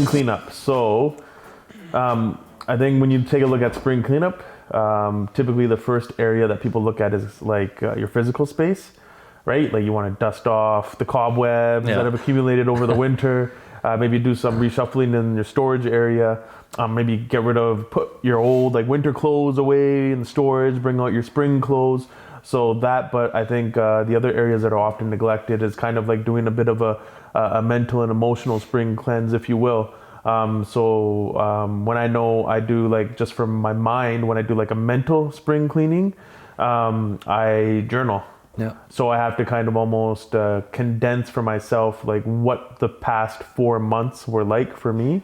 cleanup. So I think when you take a look at spring cleanup, typically the first area that people look at is like your physical space, right? Like you want to dust off the cobwebs that have accumulated over the winter. Maybe do some reshuffling in your storage area. Maybe put your old like winter clothes away in storage, bring out your spring clothes. So that, but I think the other areas that are often neglected is kind of like doing a bit of a mental and emotional spring cleanse, if you will. When I know I do like, just from my mind, when I do like a mental spring cleaning, I journal. Yeah. So I have to kind of almost condense for myself like what the past 4 months were like for me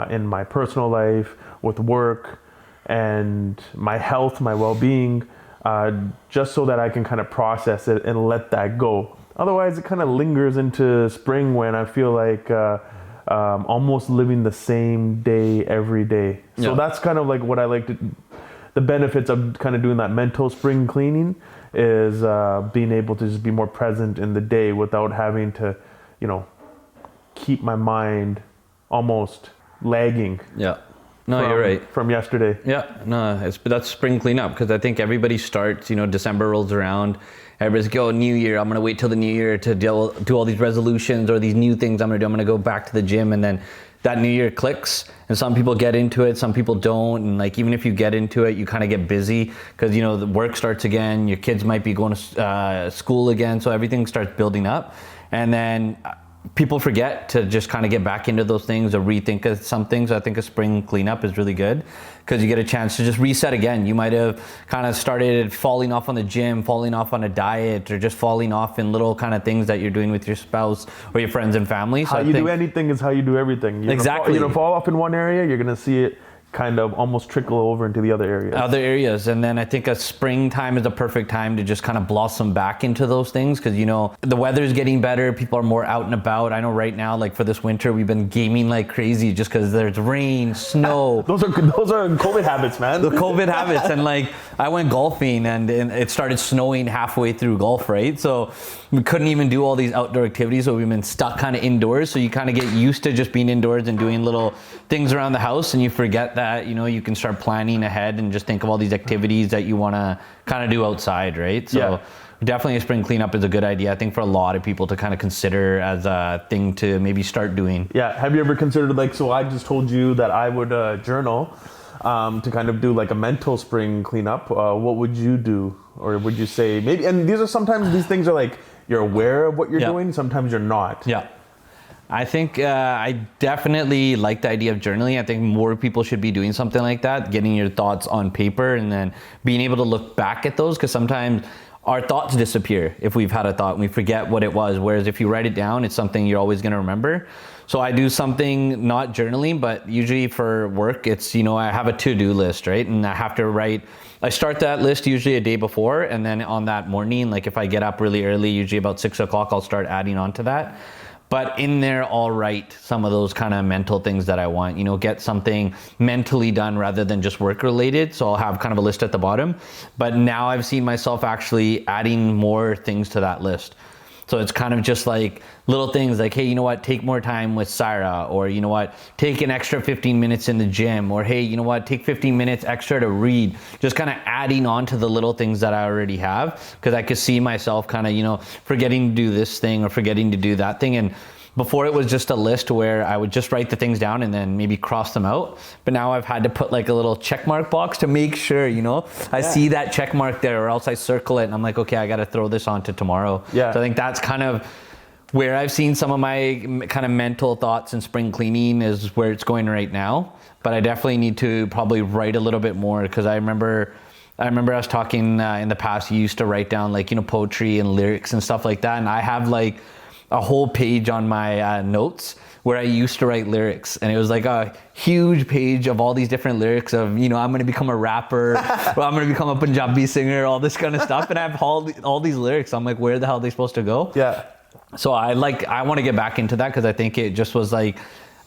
in my personal life, with work, and my health, my well-being, just so that I can kind of process it and let that go. Otherwise, it kind of lingers into spring when I feel like almost living the same day every day. So that's kind of like what I like to. The benefits of kind of doing that mental spring cleaning is being able to just be more present in the day without having to, keep my mind almost lagging. Yeah. No, you're right. From yesterday. Yeah. No, that's spring cleanup, because I think everybody starts, December rolls around. Everybody's like, oh, New Year, I'm going to wait till the New Year to do all these resolutions or these new things I'm going to do. I'm going to go back to the gym, and then that New Year clicks, and some people get into it, some people don't. And like, even if you get into it, you kind of get busy because, the work starts again, your kids might be going to school again. So everything starts building up. And then people forget to just kind of get back into those things or rethink of some things. I think a spring cleanup is really good because you get a chance to just reset again. You might have kind of started falling off on the gym, falling off on a diet, or just falling off in little kind of things that you're doing with your spouse or your friends and family. So how you do anything is how you do everything. Exactly. You're gonna fall off in one area, you're going to see it kind of almost trickle over into the other areas. And then I think a springtime is a perfect time to just kind of blossom back into those things, because the weather's getting better, people are more out and about. I know right now, like for this winter, we've been gaming like crazy just because there's rain, snow. those are COVID habits, man. The COVID habits. And like, I went golfing and it started snowing halfway through golf, right? So we couldn't even do all these outdoor activities, so we've been stuck kind of indoors. So you kind of get used to just being indoors and doing little things around the house, and you forget that you can start planning ahead and just think of all these activities that you want to kind of do outside, right? So definitely a spring cleanup is a good idea, I think, for a lot of people to kind of consider as a thing to maybe start doing. Yeah. Have you ever considered, like, so I just told you that I would journal to kind of do like a mental spring cleanup. What would you do? Or would you say maybe, and these things are like, you're aware of what you're doing, sometimes you're not. Yeah. I think I definitely like the idea of journaling. I think more people should be doing something like that, getting your thoughts on paper and then being able to look back at those, because sometimes our thoughts disappear if we've had a thought and we forget what it was. Whereas if you write it down, it's something you're always going to remember. So I do something, not journaling, but usually for work, it's, I have a to-do list, right? And I have to I start that list usually a day before, and then on that morning, like if I get up really early, usually about 6 o'clock, I'll start adding on to that. But in there, I'll write some of those kind of mental things that I want, get something mentally done rather than just work related. So I'll have kind of a list at the bottom. But now I've seen myself actually adding more things to that list. So it's kind of just like little things like, hey, you know what, take more time with Sarah, or you know what, take an extra 15 minutes in the gym, or hey, you know what, take 15 minutes extra to read. Just kind of adding on to the little things that I already have, because I could see myself kind of, forgetting to do this thing or forgetting to do that thing. And before it was just a list where I would just write the things down and then maybe cross them out. But now I've had to put like a little check mark box to make sure, I see that check mark there, or else I circle it and I'm like, okay, I got to throw this on to tomorrow. Yeah. So I think that's kind of where I've seen some of my kind of mental thoughts in spring cleaning is where it's going right now. But I definitely need to probably write a little bit more, because I remember us talking in the past, you used to write down like, poetry and lyrics and stuff like that. And I have like a whole page on my notes where I used to write lyrics, and it was like a huge page of all these different lyrics of, I'm going to become a rapper, or I'm going to become a Punjabi singer, all this kind of stuff. And I have all these lyrics. I'm like, where the hell are they supposed to go? Yeah. So I want to get back into that, because I think it just was like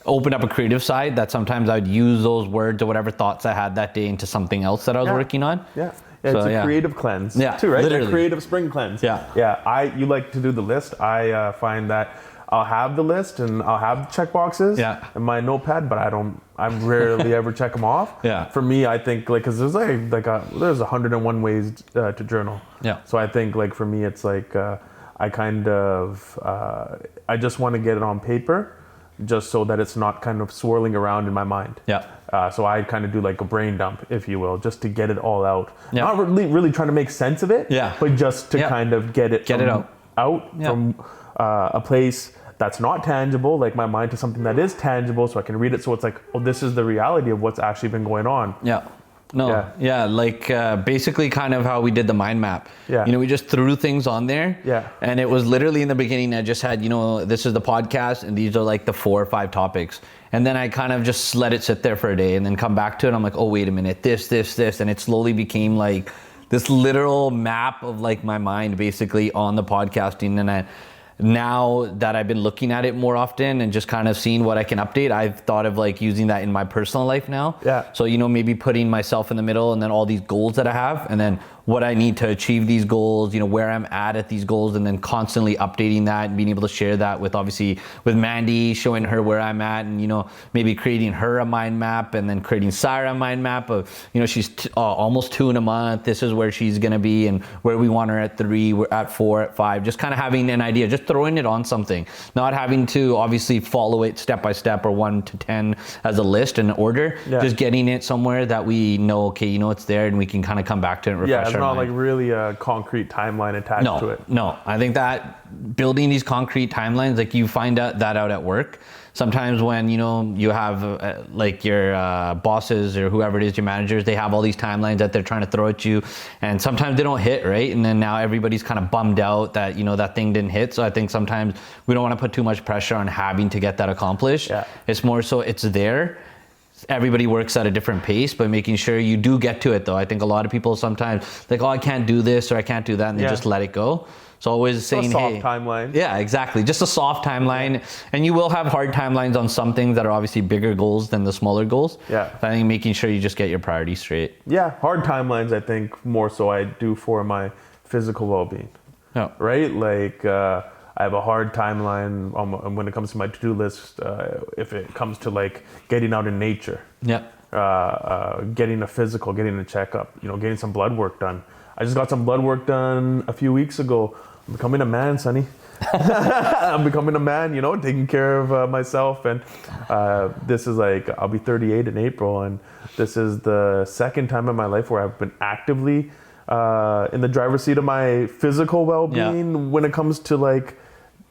opened up a creative side that sometimes I'd use those words or whatever thoughts I had that day into something else that I was working on. Yeah. Yeah, it's a creative cleanse too, right? Literally. A creative spring cleanse. Yeah. You like to do the list. I find that I'll have the list and I'll have check boxes in my notepad, but I rarely ever check them off. Yeah. For me, I think like, cause there's there's 101 ways to journal. Yeah. So I think like for me, it's like, I kind of, I just want to get it on paper just so that it's not kind of swirling around in my mind. Yeah. So I kind of do like a brain dump, if you will, just to get it all out. Yeah. Not really trying to make sense of it, but just to kind of get it out from a place that's not tangible, like my mind, to something that is tangible, so I can read it. So it's like, oh, this is the reality of what's actually been going on. Yeah. Like basically kind of how we did the mind map. Yeah. We just threw things on there. Yeah. And it was literally in the beginning, I just had, this is the podcast and these are like the 4 or 5 topics. And then I kind of just let it sit there for a day and then come back to it. I'm like, oh, wait a minute, this. And it slowly became like this literal map of like my mind basically on the podcasting. And now that I've been looking at it more often and just kind of seeing what I can update, I've thought of like using that in my personal life now. Yeah. So, maybe putting myself in the middle and then all these goals that I have and then what I need to achieve these goals, where I'm at these goals, and then constantly updating that and being able to share that with Mandy, showing her where I'm at, and, maybe creating her a mind map and then creating Sarah a mind map of, she's almost 2 in a month. This is where she's going to be and where we want her at 3, we're at 4, at 5, just kind of having an idea, just throwing it on something, not having to obviously follow it step by step or 1 to 10 as a list in order, just getting it somewhere that we know, okay, it's there and we can kind of come back to it and refresh. It's not like really a concrete timeline attached to it. No, I think that building these concrete timelines, like you find that out at work. Sometimes when, you have like your bosses or whoever it is, your managers, they have all these timelines that they're trying to throw at you. And sometimes they don't hit, right? And then now everybody's kind of bummed out that, that thing didn't hit. So I think sometimes we don't want to put too much pressure on having to get that accomplished. Yeah. It's more so it's there. Everybody works at a different pace, but making sure you do get to it though. I think a lot of people sometimes like, oh, I can't do this or I can't do that. And they just let it go. So always saying, soft timeline. Yeah, exactly. Just a soft timeline. Yeah. And you will have hard timelines on some things that are obviously bigger goals than the smaller goals. Yeah. But I think making sure you just get your priorities straight. Yeah. Hard timelines, I think more so I do for my physical well-being. Yeah. Right? Like, I have a hard timeline when it comes to my to-do list, if it comes to like getting out in nature. Yeah. Getting a physical, getting a checkup, getting some blood work done. I just got some blood work done a few weeks ago. I'm becoming a man, Sunny. I'm becoming a man, taking care of myself. And this is like, I'll be 38 in April. And this is the second time in my life where I've been actively in the driver's seat of my physical well-being when it comes to like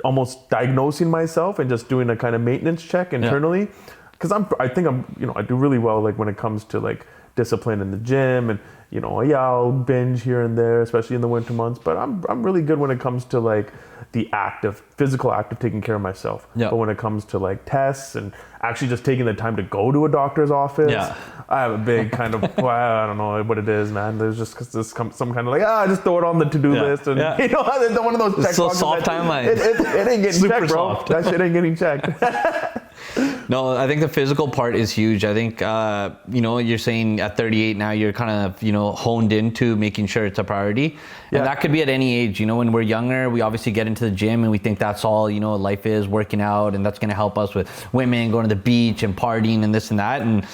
almost diagnosing myself and just doing a kind of maintenance check internally. Because I think I do really well like when it comes to like discipline in the gym and I'll binge here and there, especially in the winter months, but I'm really good when it comes to like the physical act of taking care of myself. But when it comes to like tests and actually just taking the time to go to a doctor's office, I have a big kind of, I don't know what it is, man. There's just some kind of like, just throw it on the to-do list. And one of those check boxes. Soft timeline. It ain't getting checked, bro. Soft. That shit ain't getting checked. No, I think the physical part is huge. I think, you're saying at 38 now, you're kind of, honed into making sure it's a priority. And that could be at any age. When we're younger, we obviously get into the gym and we think that's all, life is, working out, and that's going to help us with women, going to the beach and partying and this and that. And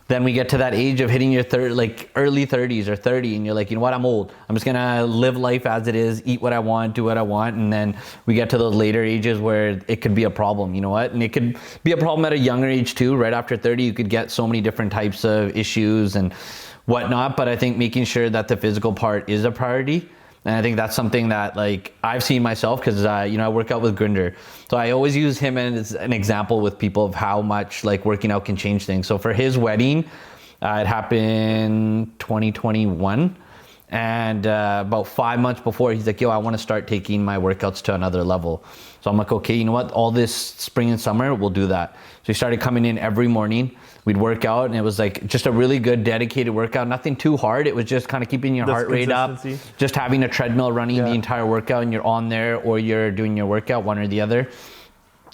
then we get to that age of hitting your early 30s or 30, and you're like, you know what, I'm old. I'm just gonna live life as it is, eat what I want, do what I want. And then we get to those later ages where it could be a problem, and it could be a problem at a younger age too. Right after 30, you could get so many different types of issues and whatnot. But I think making sure that the physical part is a priority. And I think that's something that like I've seen myself because I work out with Grinder, so I always use him as an example with people of how much like working out can change things. So for his wedding, it happened 2021, and about 5 months before, he's like, "Yo, I want to start taking my workouts to another level." So I'm like, "Okay, you know what? All this spring and summer, we'll do that." So he started coming in every morning. We'd work out, and it was like just a really good dedicated workout. Nothing too hard. It was just kind of keeping your heart rate up, just having a treadmill running the entire workout, and you're on there or you're doing your workout, one or the other.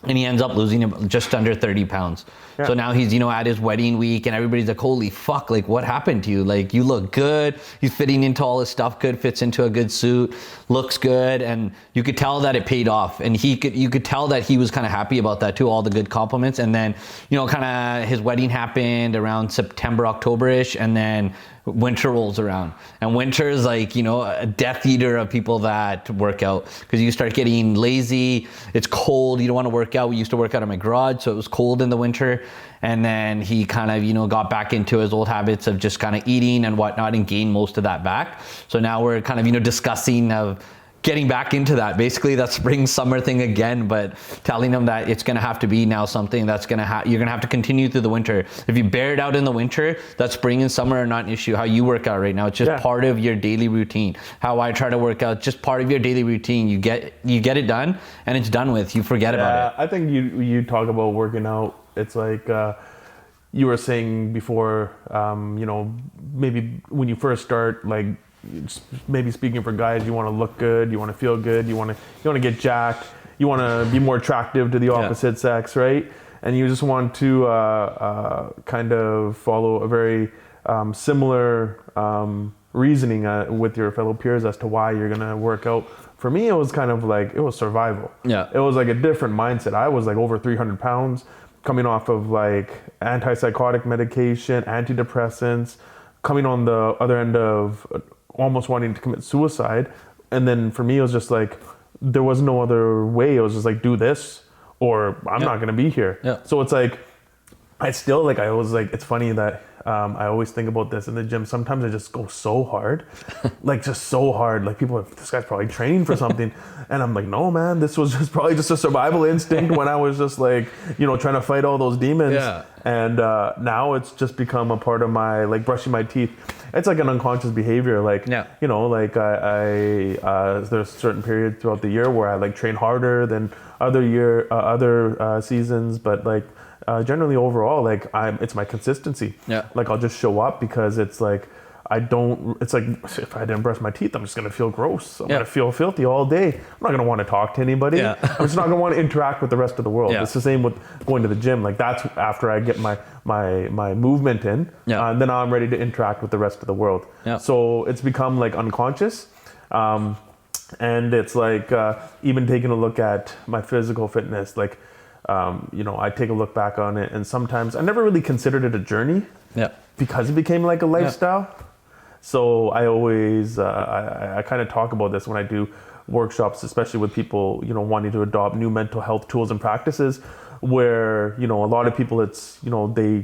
And he ends up losing just under 30 pounds. So now he's, at his wedding week and everybody's like, holy fuck, like what happened to you? Like you look good. He's fitting into all his stuff good, fits into a good suit, looks good. And you could tell that it paid off. And you could tell that he was kind of happy about that too, all the good compliments. And then, kind of his wedding happened around September, October-ish. And then winter rolls around, and winter is like, a death eater of people that work out, because you start getting lazy. It's cold. You don't want to work out. We used to work out in my garage, so it was cold in the winter. And then he kind of, got back into his old habits of just kind of eating and whatnot and gained most of that back. So now we're kind of, discussing of getting back into that, basically that spring summer thing again, but telling them that it's going to have to be now something that's going to you're going to have to continue through the winter. If you bear it out in the winter, that spring and summer are not an issue. How you work out right now, it's just part of your daily routine. How I try to work out, just part of your daily routine. You get it done and it's done with. You forget about it. I think you talk about working out. It's like you were saying before, maybe when you first start, like, maybe speaking for guys, you want to look good, you want to feel good, you want to get jacked, you want to be more attractive to the opposite sex, right? And you just want to kind of follow a very similar reasoning with your fellow peers as to why you're gonna work out. For me, it was kind of like, it was survival. It was like a different mindset. I was like over 300 pounds, coming off of like antipsychotic medication, antidepressants, coming on the other end of almost wanting to commit suicide. And then for me, it was just like, there was no other way. It was just like, do this or I'm not going to be here. So it's like, I was like, it's funny that I always think about this in the gym. Sometimes I just go so hard, like just so hard. Like people are, this guy's probably training for something. And I'm like, no, man, this was just probably just a survival instinct when I was just like, trying to fight all those demons. And now it's just become a part of my, like, brushing my teeth. It's like an unconscious behavior. Like, like there's a certain period throughout the year where I like train harder than other seasons. But like, generally overall, like it's my consistency. Like I'll just show up because it's like, it's like, if I didn't brush my teeth, I'm just going to feel gross. I'm going to feel filthy all day. I'm not going to want to talk to anybody. I'm just not going to want to interact with the rest of the world. It's the same with going to the gym. Like that's after I get my movement in, then I'm ready to interact with the rest of the world. So it's become like unconscious. And it's like, even taking a look at my physical fitness, like, I take a look back on it, and sometimes I never really considered it a journey because it became like a lifestyle. So I always, I kind of talk about this when I do workshops, especially with people, wanting to adopt new mental health tools and practices, where, a lot of people, it's, they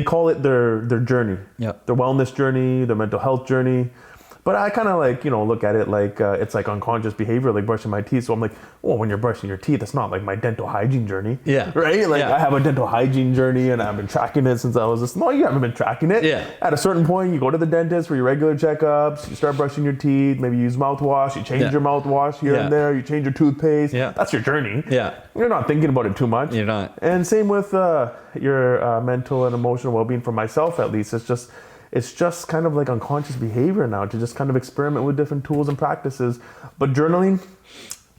call it their journey, their wellness journey, their mental health journey. But I kind of like, look at it like it's like unconscious behavior, like brushing my teeth. So I'm like, well, when you're brushing your teeth, it's not like my dental hygiene journey. Right? Like I have a dental hygiene journey and I've been tracking it since I was just, no, you haven't been tracking it. At a certain point, you go to the dentist for your regular checkups, you start brushing your teeth, maybe you use mouthwash, you change your mouthwash here and there, you change your toothpaste. That's your journey. You're not thinking about it too much. You're not. And same with your mental and emotional well-being, for myself at least. It's just kind of like unconscious behavior now to just kind of experiment with different tools and practices. But journaling,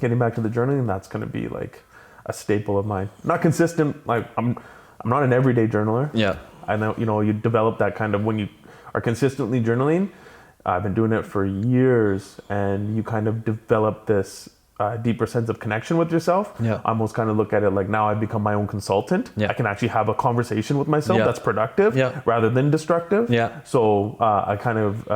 getting back to the journaling, that's going to be like a staple of mine. Not consistent. Like I'm not an everyday journaler. I know, you develop that kind of, when you are consistently journaling. I've been doing it for years, and you kind of develop this deeper sense of connection with yourself. I almost kind of look at it like, now I've become my own consultant. I can actually have a conversation with myself that's productive rather than destructive. So I kind of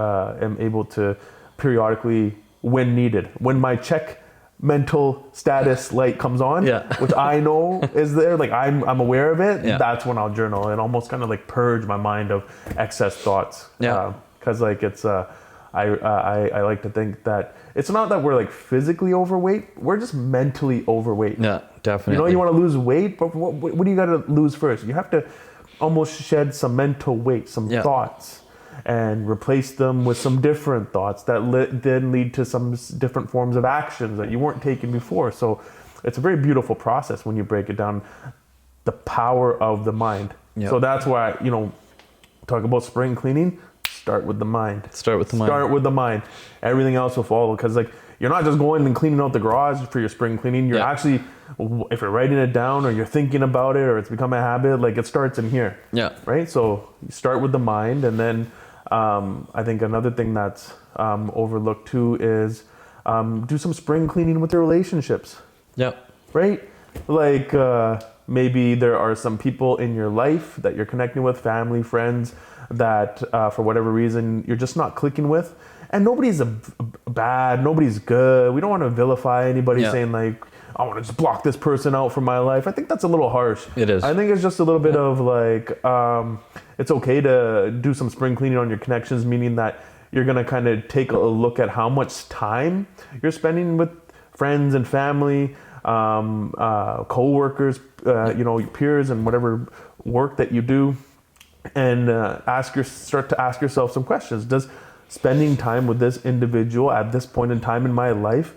am able to periodically, when needed, when my check mental status light comes on, which I know is there, like I'm aware of it, that's when I'll journal and almost kind of like purge my mind of excess thoughts. Because like it's I like to think that it's not that we're like physically overweight, we're just mentally overweight. Definitely. You want to lose weight, but what do you got to lose first? You have to almost shed some mental weight, some thoughts, and replace them with some different thoughts that then lead to some different forms of actions that you weren't taking before. So it's a very beautiful process when you break it down, the power of the mind. So that's why, talk about spring cleaning. Start with the mind. Start with the mind. Everything else will follow, because like you're not just going and cleaning out the garage for your spring cleaning. You're Yeah. actually, if you're writing it down or you're thinking about it or it's become a habit, like it starts in here. Yeah. Right. So you start with the mind, and then I think another thing that's overlooked too is do some spring cleaning with your relationships. Yeah. Right? Like maybe there are some people in your life that you're connecting with, family, friends, that for whatever reason you're just not clicking with. And nobody's bad, nobody's good. We don't want to vilify anybody saying like, I want to just block this person out from my life. I think that's a little harsh. It is. I think it's just a little bit of like, it's okay to do some spring cleaning on your connections, meaning that you're going to kind of take a look at how much time you're spending with friends and family, co-workers, your peers and whatever work that you do, and start to ask yourself some questions. Does spending time with this individual at this point in time in my life,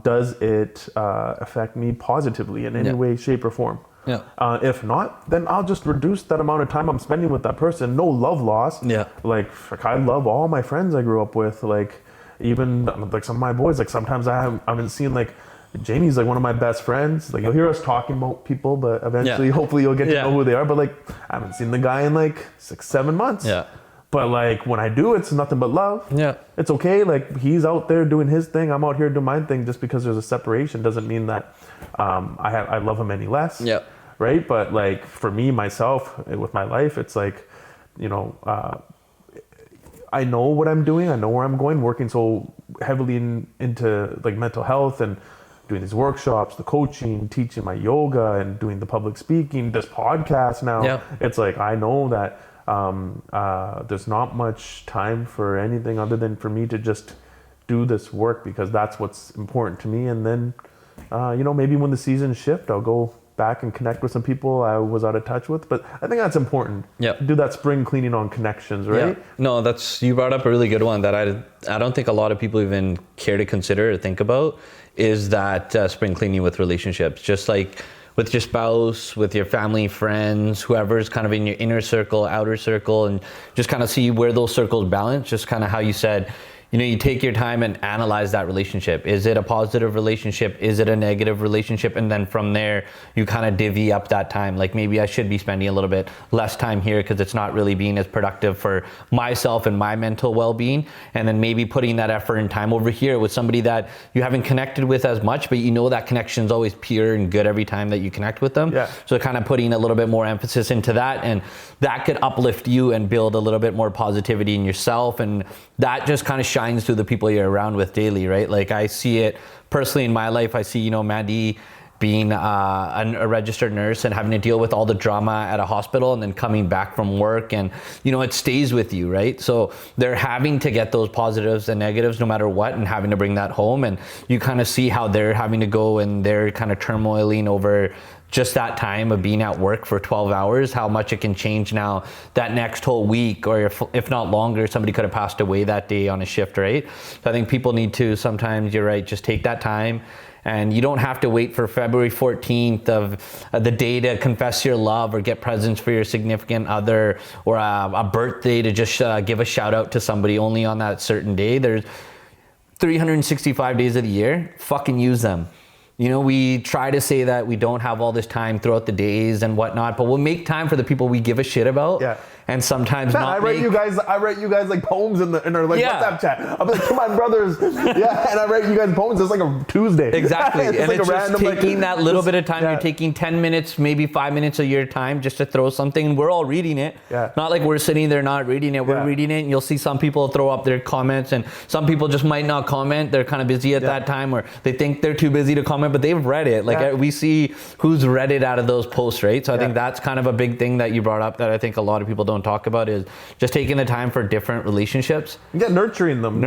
does it affect me positively in any way, shape, or form? Yeah. If not, then I'll just reduce that amount of time I'm spending with that person. No love lost. Yeah. Like I love all my friends I grew up with. Like even like some of my boys. Like sometimes I haven't seen like Jamie's like one of my best friends. Like you'll hear us talking about people, but eventually, hopefully, you'll get to know who they are. But like I haven't seen the guy in like 6-7 months. Yeah. But like when I do, it's nothing but love. Yeah. It's okay. Like he's out there doing his thing. I'm out here doing my thing. Just because there's a separation doesn't mean that I love him any less. Yeah. Right. But like for me, myself, with my life, it's like, I know what I'm doing. I know where I'm going, working so heavily into like mental health and doing these workshops, the coaching, teaching my yoga and doing the public speaking, this podcast now. Yeah. It's like, I know that there's not much time for anything other than for me to just do this work, because that's what's important to me. And then, maybe when the seasons shift, I'll go back and connect with some people I was out of touch with. But I think that's important. Yeah. Do that spring cleaning on connections, right? Yeah. No, you brought up a really good one that I don't think a lot of people even care to consider or think about, is that spring cleaning with relationships. Just like with your spouse, with your family, friends, whoever's kind of in your inner circle, outer circle, and just kind of see where those circles balance. Just kind of how you said, you take your time and analyze that relationship. Is it a positive relationship? Is it a negative relationship? And then from there, you kind of divvy up that time. Like maybe I should be spending a little bit less time here because it's not really being as productive for myself and my mental well-being. And then maybe putting that effort and time over here with somebody that you haven't connected with as much, but that connection is always pure and good every time that you connect with them. Yeah. So kind of putting a little bit more emphasis into that, and that could uplift you and build a little bit more positivity in yourself. And that just kind of shines through the people you're around with daily, right? Like I see it personally in my life. I see, Mandy being a registered nurse and having to deal with all the drama at a hospital and then coming back from work, and it stays with you, right? So they're having to get those positives and negatives no matter what, and having to bring that home, and you kind of see how they're having to go and they're kind of turmoiling over just that time of being at work for 12 hours, how much it can change now that next whole week, or if not longer, somebody could have passed away that day on a shift, right? So I think people need to, sometimes, you're right, just take that time. And you don't have to wait for February 14th of the day to confess your love or get presents for your significant other, or a birthday to just give a shout out to somebody only on that certain day. There's 365 days of the year. Fucking use them. We try to say that we don't have all this time throughout the days and whatnot, but we'll make time for the people we give a shit about. Yeah. And sometimes I write you guys like poems in our like WhatsApp chat. I'll be like, to my brothers, and I write you guys poems. It's like a Tuesday. Exactly. it's and like it's just taking that little bit of time. Yeah. You're taking 10 minutes, maybe 5 minutes of your time just to throw something. We're all reading it. Yeah. Not like we're sitting there not reading it. We're reading it, and you'll see some people throw up their comments, and some people just might not comment. They're kind of busy at that time, or they think they're too busy to comment, but they've read it. Like we see who's read it out of those posts, right? So I think that's kind of a big thing that you brought up that I think a lot of people don't talk about, is just taking the time for different relationships. Yeah, nurturing them.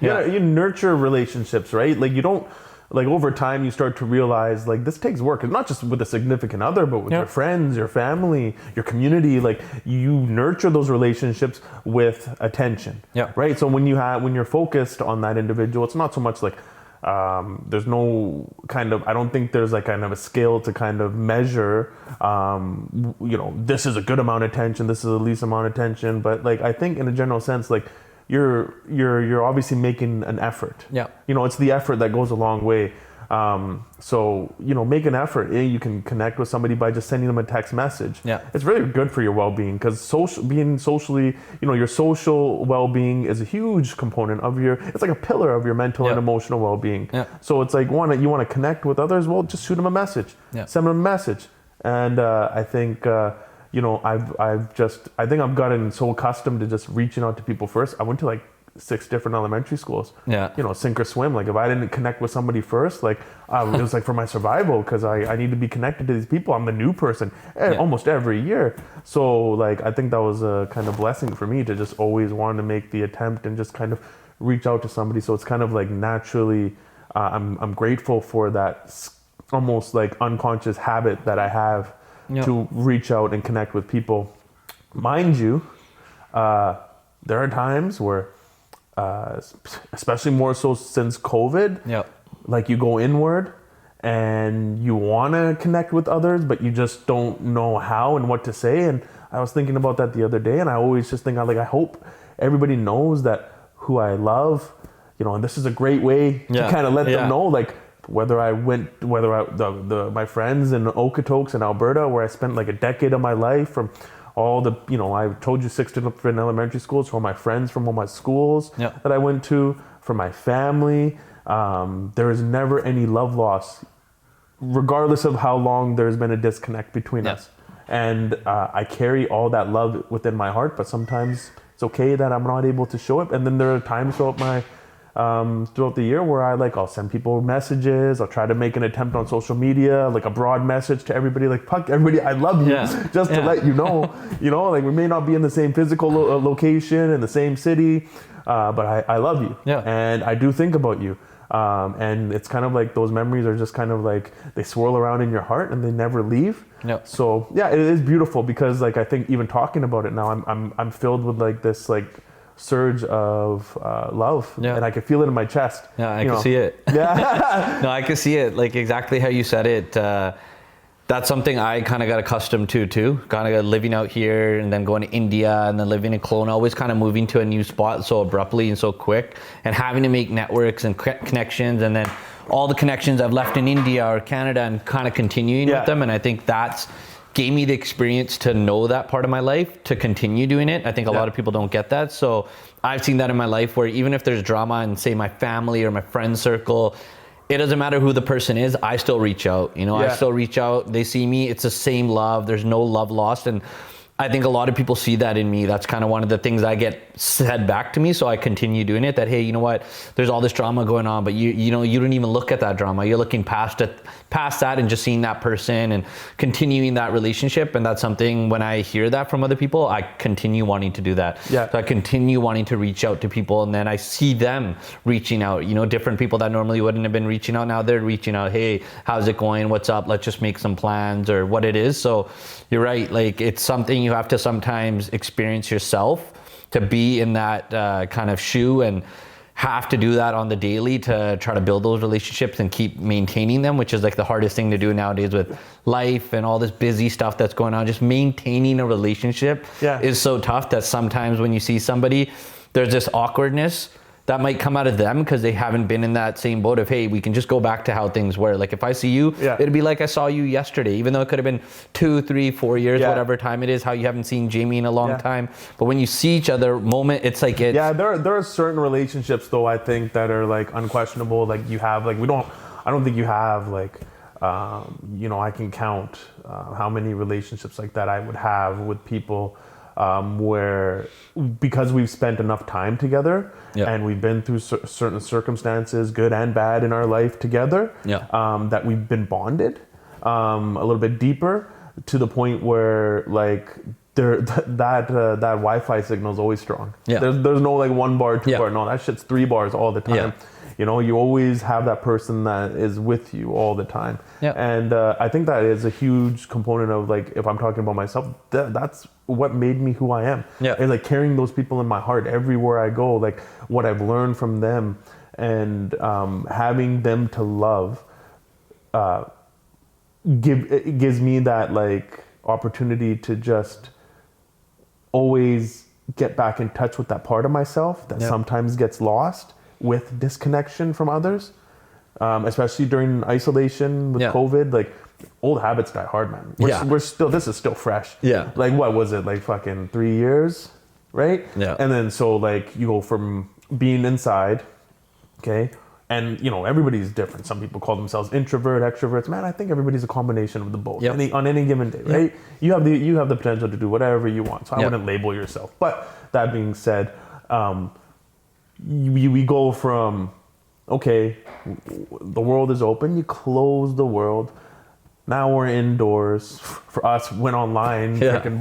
You nurture relationships, right? Like you don't, like over time you start to realize like this takes work. It's not just with a significant other, but with your friends, your family, your community. Like you nurture those relationships with attention. Yeah. Right. So when you're focused on that individual, it's not so much like there's no kind of, I don't think there's like kind of a scale to kind of measure, this is a good amount of attention, this is the least amount of attention. But like, I think in a general sense, like you're obviously making an effort. Yeah. It's the effort that goes a long way. So, make an effort. You can connect with somebody by just sending them a text message. Yeah. It's very good for your well-being, because being socially, your social well-being is a huge component of it's like a pillar of your mental and emotional well-being. Yeah. So it's like, you want to connect with others, well, just shoot them a message. Yeah. Send them a message. And I think, I think I've gotten so accustomed to just reaching out to people first. I went to like 6 different elementary schools. Yeah. Sink or swim. Like if I didn't connect with somebody first, like it was like for my survival, because I need to be connected to these people. I'm the new person almost every year. So like I think that was a kind of blessing for me to just always want to make the attempt and just kind of reach out to somebody. So it's kind of like naturally, I'm grateful for that almost like unconscious habit that I have to reach out and connect with people. Mind you, there are times where, especially more so since COVID, like you go inward and you want to connect with others, but you just don't know how and what to say. And I was thinking about that the other day, and I always just think, I hope everybody knows that who I love, and this is a great way to kind of let them know, like my friends in Okotoks in Alberta, where I spent like a decade of my life, from all the, I told you 6 different elementary schools, from my friends from all my schools that I went to, from my family. There is never any love loss, regardless of how long there's been a disconnect between us. And I carry all that love within my heart, but sometimes it's okay that I'm not able to show it. And then there are times throughout the year where I'll send people messages. I'll try to make an attempt on social media, like a broad message to everybody, like, fuck everybody, I love you, just to let you know, like we may not be in the same physical location, in the same city, but I love you. And I do think about you. And it's kind of like those memories are just kind of like, they swirl around in your heart and they never leave. So yeah, it is beautiful, because like, I think even talking about it now, I'm filled with like this, like, surge of love, and I can feel it in my chest. I can see it. No, I can see it, like exactly how you said it. That's something I kind of got accustomed to too, kind of living out here and then going to India and then living in Kelowna, always kind of moving to a new spot so abruptly and so quick, and having to make networks and connections, and then all the connections I've left in India or Canada and kind of continuing with them. And I think that's gave me the experience to know that part of my life, to continue doing it. I think a lot of people don't get that. So I've seen that in my life, where even if there's drama in, say, my family or my friend circle, it doesn't matter who the person is, I still reach out. I still reach out. They see me, it's the same love. There's no love lost. And I think a lot of people see that in me. That's kind of one of the things I get said back to me. So I continue doing it, that, hey, you know what, there's all this drama going on, but you don't even look at that drama. You're looking past that and just seeing that person and continuing that relationship. And that's something, when I hear that from other people, I continue wanting to do that. So I continue wanting to reach out to people, and then I see them reaching out, different people that normally wouldn't have been reaching out. Now they're reaching out. Hey, how's it going? What's up? Let's just make some plans, or what it is. So you're right. Like, it's something you have to sometimes experience yourself to be in that kind of shoe, and have to do that on the daily to try to build those relationships and keep maintaining them, which is like the hardest thing to do nowadays with life and all this busy stuff that's going on. Just maintaining a relationship is so tough, that sometimes when you see somebody, there's this awkwardness that might come out of them because they haven't been in that same boat of, hey, we can just go back to how things were. Like, if I see you, it'd be like I saw you yesterday, even though it could have been 2, 3, 4 years, whatever time it is, how you haven't seen Jamie in a long time. But when you see each other it's like it's... Yeah, there are certain relationships, though, I think, that are like unquestionable. Like, you have, like, I don't think you have, like, I can count how many relationships like that I would have with people where, because we've spent enough time together and we've been through certain circumstances, good and bad, in our life together, that we've been bonded a little bit deeper, to the point where, like, that Wi-Fi signal is always strong. There's no like 1 bar, 2 bar. No, that shit's 3 bars all the time. You always have that person that is with you all the time. And I think that is a huge component of, like, if I'm talking about myself, that's what made me who I am. And like, carrying those people in my heart everywhere I go, like what I've learned from them, and having them to love, gives me that, like, opportunity to just always get back in touch with that part of myself that sometimes gets lost with disconnection from others, especially during isolation with COVID. Like, old habits die hard, man. We're still, this is still fresh. Yeah. Like, what was it? Like fucking 3 years, right? Yeah. And then so like you go from being inside, okay, and you know everybody's different. Some people call themselves introvert, extroverts. Man, I think everybody's a combination of the both. Yep. On any given day, right? You have the potential to do whatever you want. So I wouldn't label yourself. But that being said, we go from, okay, the world is open. You close the world. Now we're indoors. For us, went online. Freaking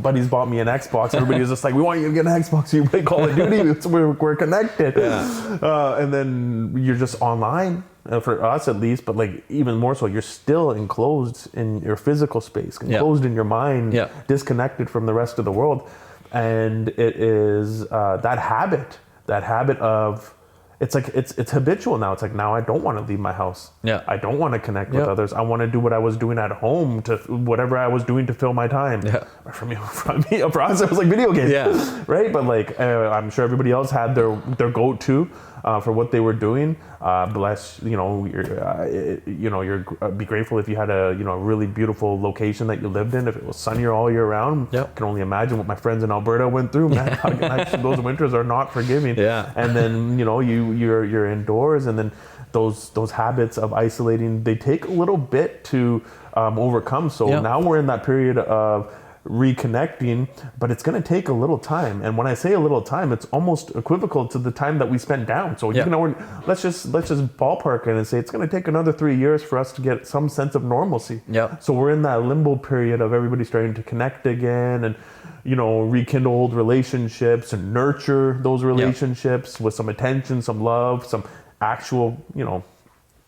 buddies bought me an Xbox. Everybody was just like, "We want you to get an Xbox. So you play Call of Duty. So we're connected." And then you're just online for us at least. But like even more so, you're still enclosed in your physical space, enclosed in your mind, disconnected from the rest of the world. And it is that habit of. It's like it's habitual now. It's like now I don't want to leave my house. I don't want to connect with others. I want to do what I was doing at home, to whatever I was doing to fill my time. For us, it was like video games. Right? But like I'm sure everybody else had their go-to for what they were doing. Bless, you're be grateful if you had a really beautiful location that you lived in. If it was sunnier all year round, I can only imagine what my friends in Alberta went through. Man, those winters are not forgiving. And then you're indoors, and then those habits of isolating, they take a little bit to overcome. So now we're in that period of reconnecting, but it's going to take a little time. And when I say a little time, it's almost equivocal to the time that we spent down. So let's just ballpark it and say it's going to take another 3 years for us to get some sense of normalcy. So we're in that limbo period of everybody starting to connect again, and rekindle old relationships and nurture those relationships with some attention, some love, some actual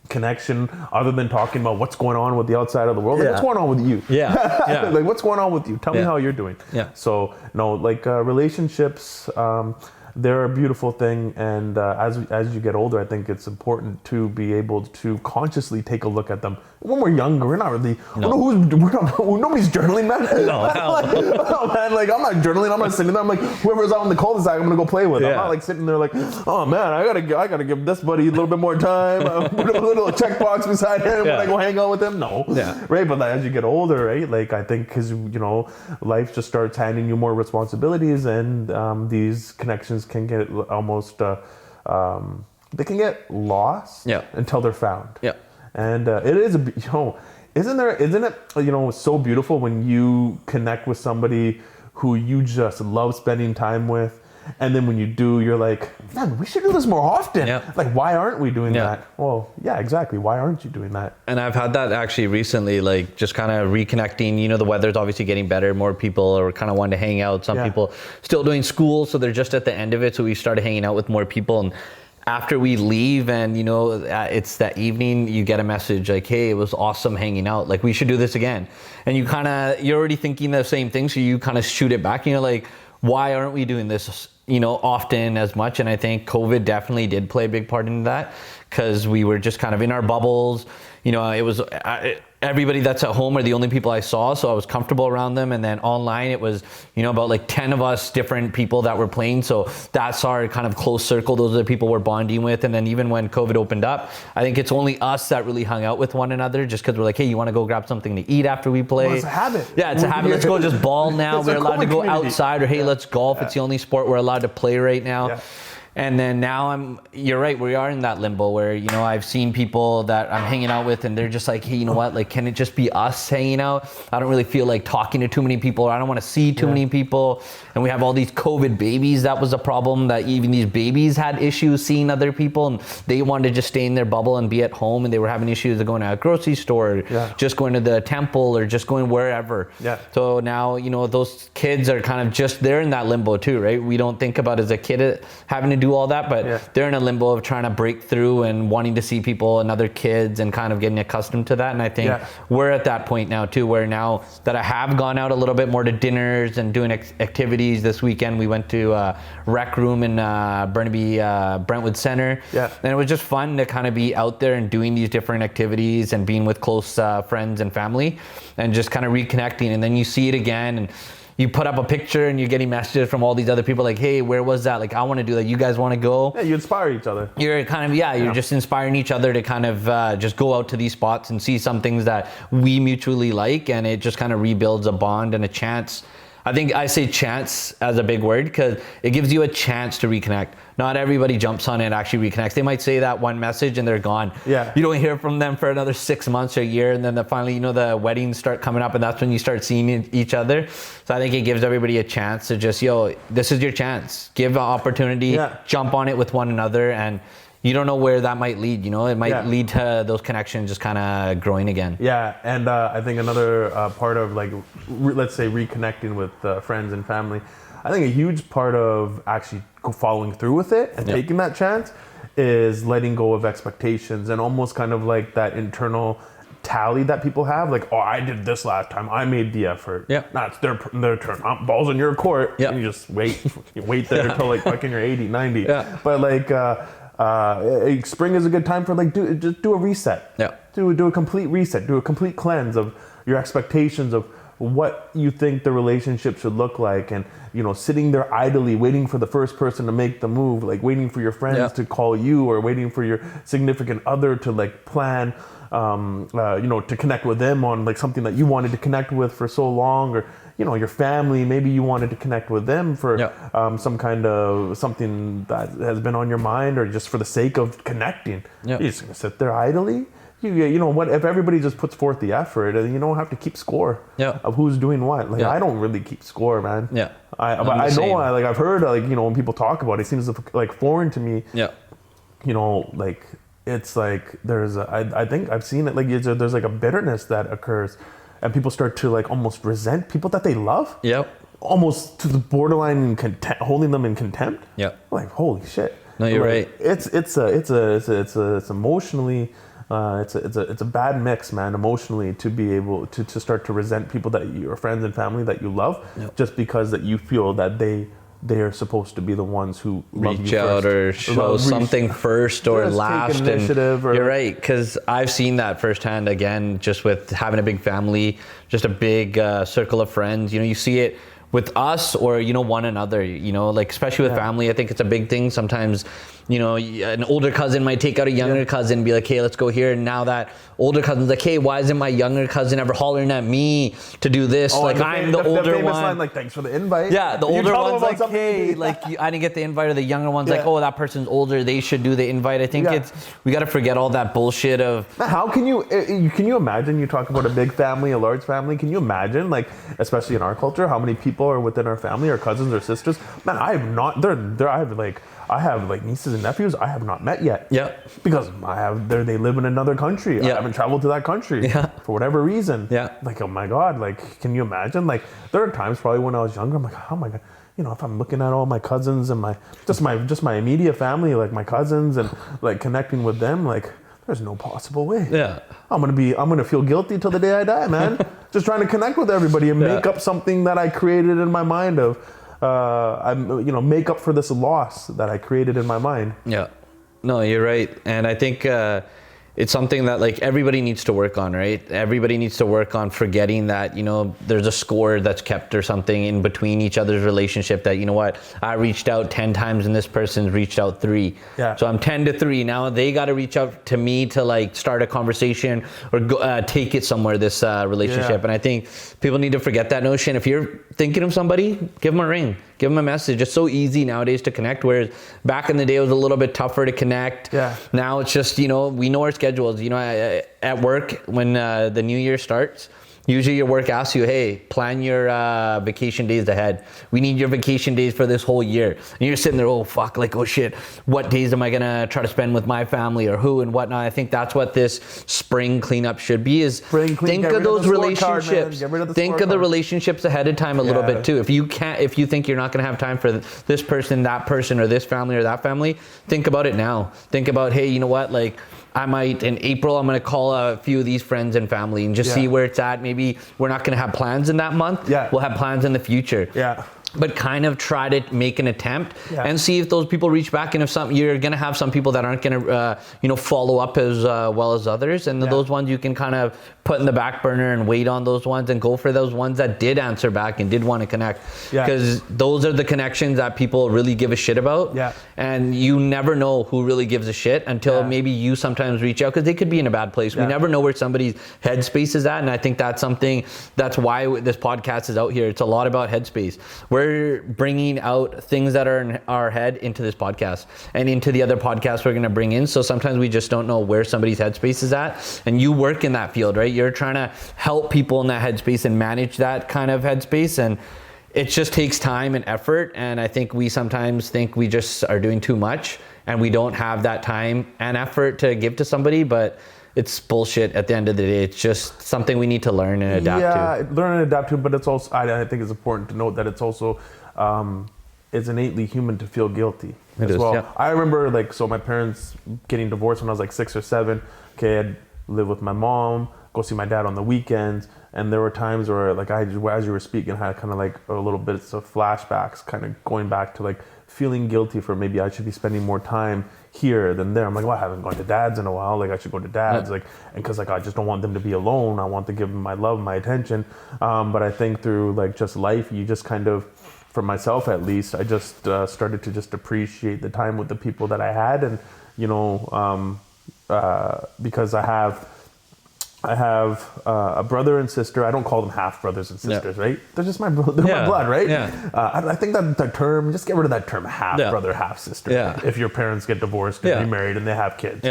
connection, other than talking about what's going on with the outside of the world. Like, what's going on with you? Like, what's going on with you? Tell me how you're doing. So relationships, they're a beautiful thing, and as you get older, I think it's important to be able to consciously take a look at them. When we're younger, we're not really. Nobody's journaling, man. Man, like I'm not journaling. I'm not sitting there. I'm like, whoever's out in the cul-de-sac, I'm gonna go play with. I'm not like sitting there like, oh man, I gotta give this buddy a little bit more time. Put a little checkbox beside him when I go hang out with him. No, right. But as you get older, right, like I think because life just starts handing you more responsibilities, and these connections can get almost they can get lost until they're found. And it is isn't it so beautiful when you connect with somebody who you just love spending time with, and then when you do, you're like, man, we should do this more often. Like, why aren't we doing that? Well, exactly. Why aren't you doing that? And I've had that actually recently, like just kind of reconnecting. The weather's obviously getting better. More people are kind of wanting to hang out. Some people still doing school, so they're just at the end of it. So we started hanging out with more people, and after we leave and it's that evening, you get a message like, hey, it was awesome hanging out, like we should do this again. And you're already thinking the same thing, so you kind of shoot it back, like, why aren't we doing this often as much? And I think COVID definitely did play a big part in that, because we were just kind of in our bubbles. It was everybody that's at home are the only people I saw, so I was comfortable around them. And then online, it was about like 10 of us different people that were playing, so that's our kind of close circle. Those are the people we're bonding with. And then even when COVID opened up, I think it's only us that really hung out with one another, just because we're like, hey, you want to go grab something to eat after we play? Well, it's a habit. It's a habit. Let's go just ball now. We're allowed to go outside, or hey, let's golf. It's the only sport we're allowed to play right now. And then now you're right, we are in that limbo where, I've seen people that I'm hanging out with, and they're just like, hey, you know what? Like, can it just be us hanging out? I don't really feel like talking to too many people, or I don't want to see too many people. And we have all these COVID babies. That was a problem, that even these babies had issues seeing other people, and they wanted to just stay in their bubble and be at home. And they were having issues of going to a grocery store, just going to the temple, or just going wherever. So now, those kids are kind of just, they're in that limbo too, right? We don't think about as a kid having to do all that, but they're in a limbo of trying to break through and wanting to see people and other kids and kind of getting accustomed to that. And I think we're at that point now too, where now that I have gone out a little bit more to dinners and doing activities. This weekend we went to Rec Room in Burnaby Brentwood Center, and it was just fun to kind of be out there and doing these different activities and being with close friends and family, and just kind of reconnecting. And then you see it again, and you put up a picture and you're getting messages from all these other people like, hey, where was that? Like, I want to do that. You guys want to go? Yeah, you inspire each other. You're kind of, you're just inspiring each other to kind of just go out to these spots and see some things that we mutually like, and it just kind of rebuilds a bond and a chance. I think I say chance as a big word because it gives you a chance to reconnect. Not everybody jumps on it and actually reconnects. They might say that one message and they're gone. Yeah. You don't hear from them for another 6 months or a year, and then finally, the weddings start coming up, and that's when you start seeing each other. So I think it gives everybody a chance to just, this is your chance. Give an opportunity, jump on it with one another, and you don't know where that might lead. It might lead to those connections just kind of growing again. Yeah, and I think another part of let's say reconnecting with friends and family, I think a huge part of actually following through with it and taking that chance is letting go of expectations and almost kind of like that internal tally that people have. Like, oh, I did this last time. I made the effort. Yeah. Nah, it's their turn. Ball's in your court. Yeah. And you just wait. You wait there until fucking you're 80, 90. Yeah. But spring is a good time for just do a reset. Yeah. Do a complete reset. Do a complete cleanse of your expectations of what you think the relationship should look like, and sitting there idly waiting for the first person to make the move, like waiting for your friends to call you, or waiting for your significant other to plan to connect with them on something that you wanted to connect with for so long, or your family, maybe you wanted to connect with them for some kind of something that has been on your mind, or just for the sake of connecting. You're just gonna sit there idly. What if everybody just puts forth the effort, and you don't have to keep score of who's doing what. I don't really keep score, man. Yeah. I know, I've heard when people talk about it, it seems foreign to me. Yeah. It's there's I think I've seen it there's a bitterness that occurs, and people start to almost resent people that they love. Yep. Almost to the borderline holding them in contempt. Yep. Holy shit. No, you're right. It's emotionally. It's a bad mix, man, emotionally, to be able to start to resent people that your friends and family that you love, just because that you feel that they are supposed to be the ones who reach out or show something first or last. You're right, because I've seen that firsthand again, just with having a big family, just a big circle of friends. You see it with us or one another. Especially with family, I think it's a big thing. Sometimes an older cousin might take out a younger cousin and be like, hey, let's go here. And now that older cousin's like, hey, why isn't my younger cousin ever hollering at me to do this? I'm the older famous one. Line, thanks for the invite. Yeah, the older one's like, hey, I didn't get the invite. Or the younger one's like, oh, that person's older, they should do the invite. I think we got to forget all that bullshit of. How can you imagine, you talk about a big family, a large family, can you imagine, especially in our culture, how many people are within our family, our cousins or sisters? Man, I have nieces and nephews I have not met yet. Yeah. Because they live in another country. I haven't traveled to that country for whatever reason. Yeah. Oh my God, can you imagine? There are times probably when I was younger, I'm like, oh my God, if I'm looking at all my cousins and my immediate family, my cousins, and connecting with them, there's no possible way. Yeah. I'm gonna feel guilty till the day I die, man. Just trying to connect with everybody and make up something that I created in my mind of. Make up for this loss that I created in my mind. Yeah, no, you're right, and I think it's something that everybody needs to work on, right? Everybody needs to work on forgetting that, there's a score that's kept or something in between each other's relationship that, I reached out 10 times and this person's reached out 3. Yeah. So I'm 10 to 3. Now they got to reach out to me to start a conversation or go, take it somewhere, this relationship. Yeah. And I think people need to forget that notion. If you're thinking of somebody, give them a ring. Give them a message. It's so easy nowadays to connect, whereas back in the day it was a little bit tougher to connect. Yeah. Now it's just, we know our schedules. At work, when the new year starts, usually your work asks you, hey, plan your vacation days ahead. We need your vacation days for this whole year. And you're sitting there, oh, fuck, oh, shit. What days am I going to try to spend with my family or who and whatnot? I think that's what this spring cleanup should be is think of those relationships. Think of the relationships ahead of time a little bit too. If you think you're not going to have time for this person, that person, or this family or that family, think about it now. Think about, hey, you know what? I might, in April, I'm going to call a few of these friends and family and just see where it's at. Maybe we're not going to have plans in that month. Yeah. We'll have plans in the future. Yeah. but kind of try to make an attempt and see if those people reach back. And if you're going to have some people that aren't going to, follow up as well as others. And those ones you can kind of put in the back burner and wait on those ones and go for those ones that did answer back and did want to connect. Because those are the connections that people really give a shit about. And you never know who really gives a shit until maybe you sometimes reach out, because they could be in a bad place. We never know where somebody's headspace is at. And I think that's why this podcast is out here. It's a lot about headspace. We're bringing out things that are in our head into this podcast and into the other podcasts we're going to bring in. So sometimes we just don't know where somebody's headspace is at. And you work in that field, right? You're trying to help people in that headspace and manage that kind of headspace. And it just takes time and effort. And I think we sometimes think we just are doing too much and we don't have that time and effort to give to somebody. But it's bullshit at the end of the day. It's just something we need to learn and adapt to. Yeah, learn and adapt to, but it's also, I think it's important to note that it's also, it's innately human to feel guilty as well. Yeah. I remember my parents getting divorced when I was like 6 or 7. Okay, I'd live with my mom, go see my dad on the weekends. And there were times where as you were speaking, I had kind of a little bit of flashbacks, kind of going back to feeling guilty for maybe I should be spending more time here than there. I'm like, well, I haven't gone to dad's in a while. I should go to dad's. And because I just don't want them to be alone. I want to give them my love, my attention. But I think through just life, you just kind of, for myself at least, I just started to just appreciate the time with the people that I had. And, because I have a brother and sister. I don't call them half brothers and sisters, right? They're just my brother. They're my blood, right? I think that term, just get rid of that term, half brother, half sister. If your parents get divorced and remarried and they have kids.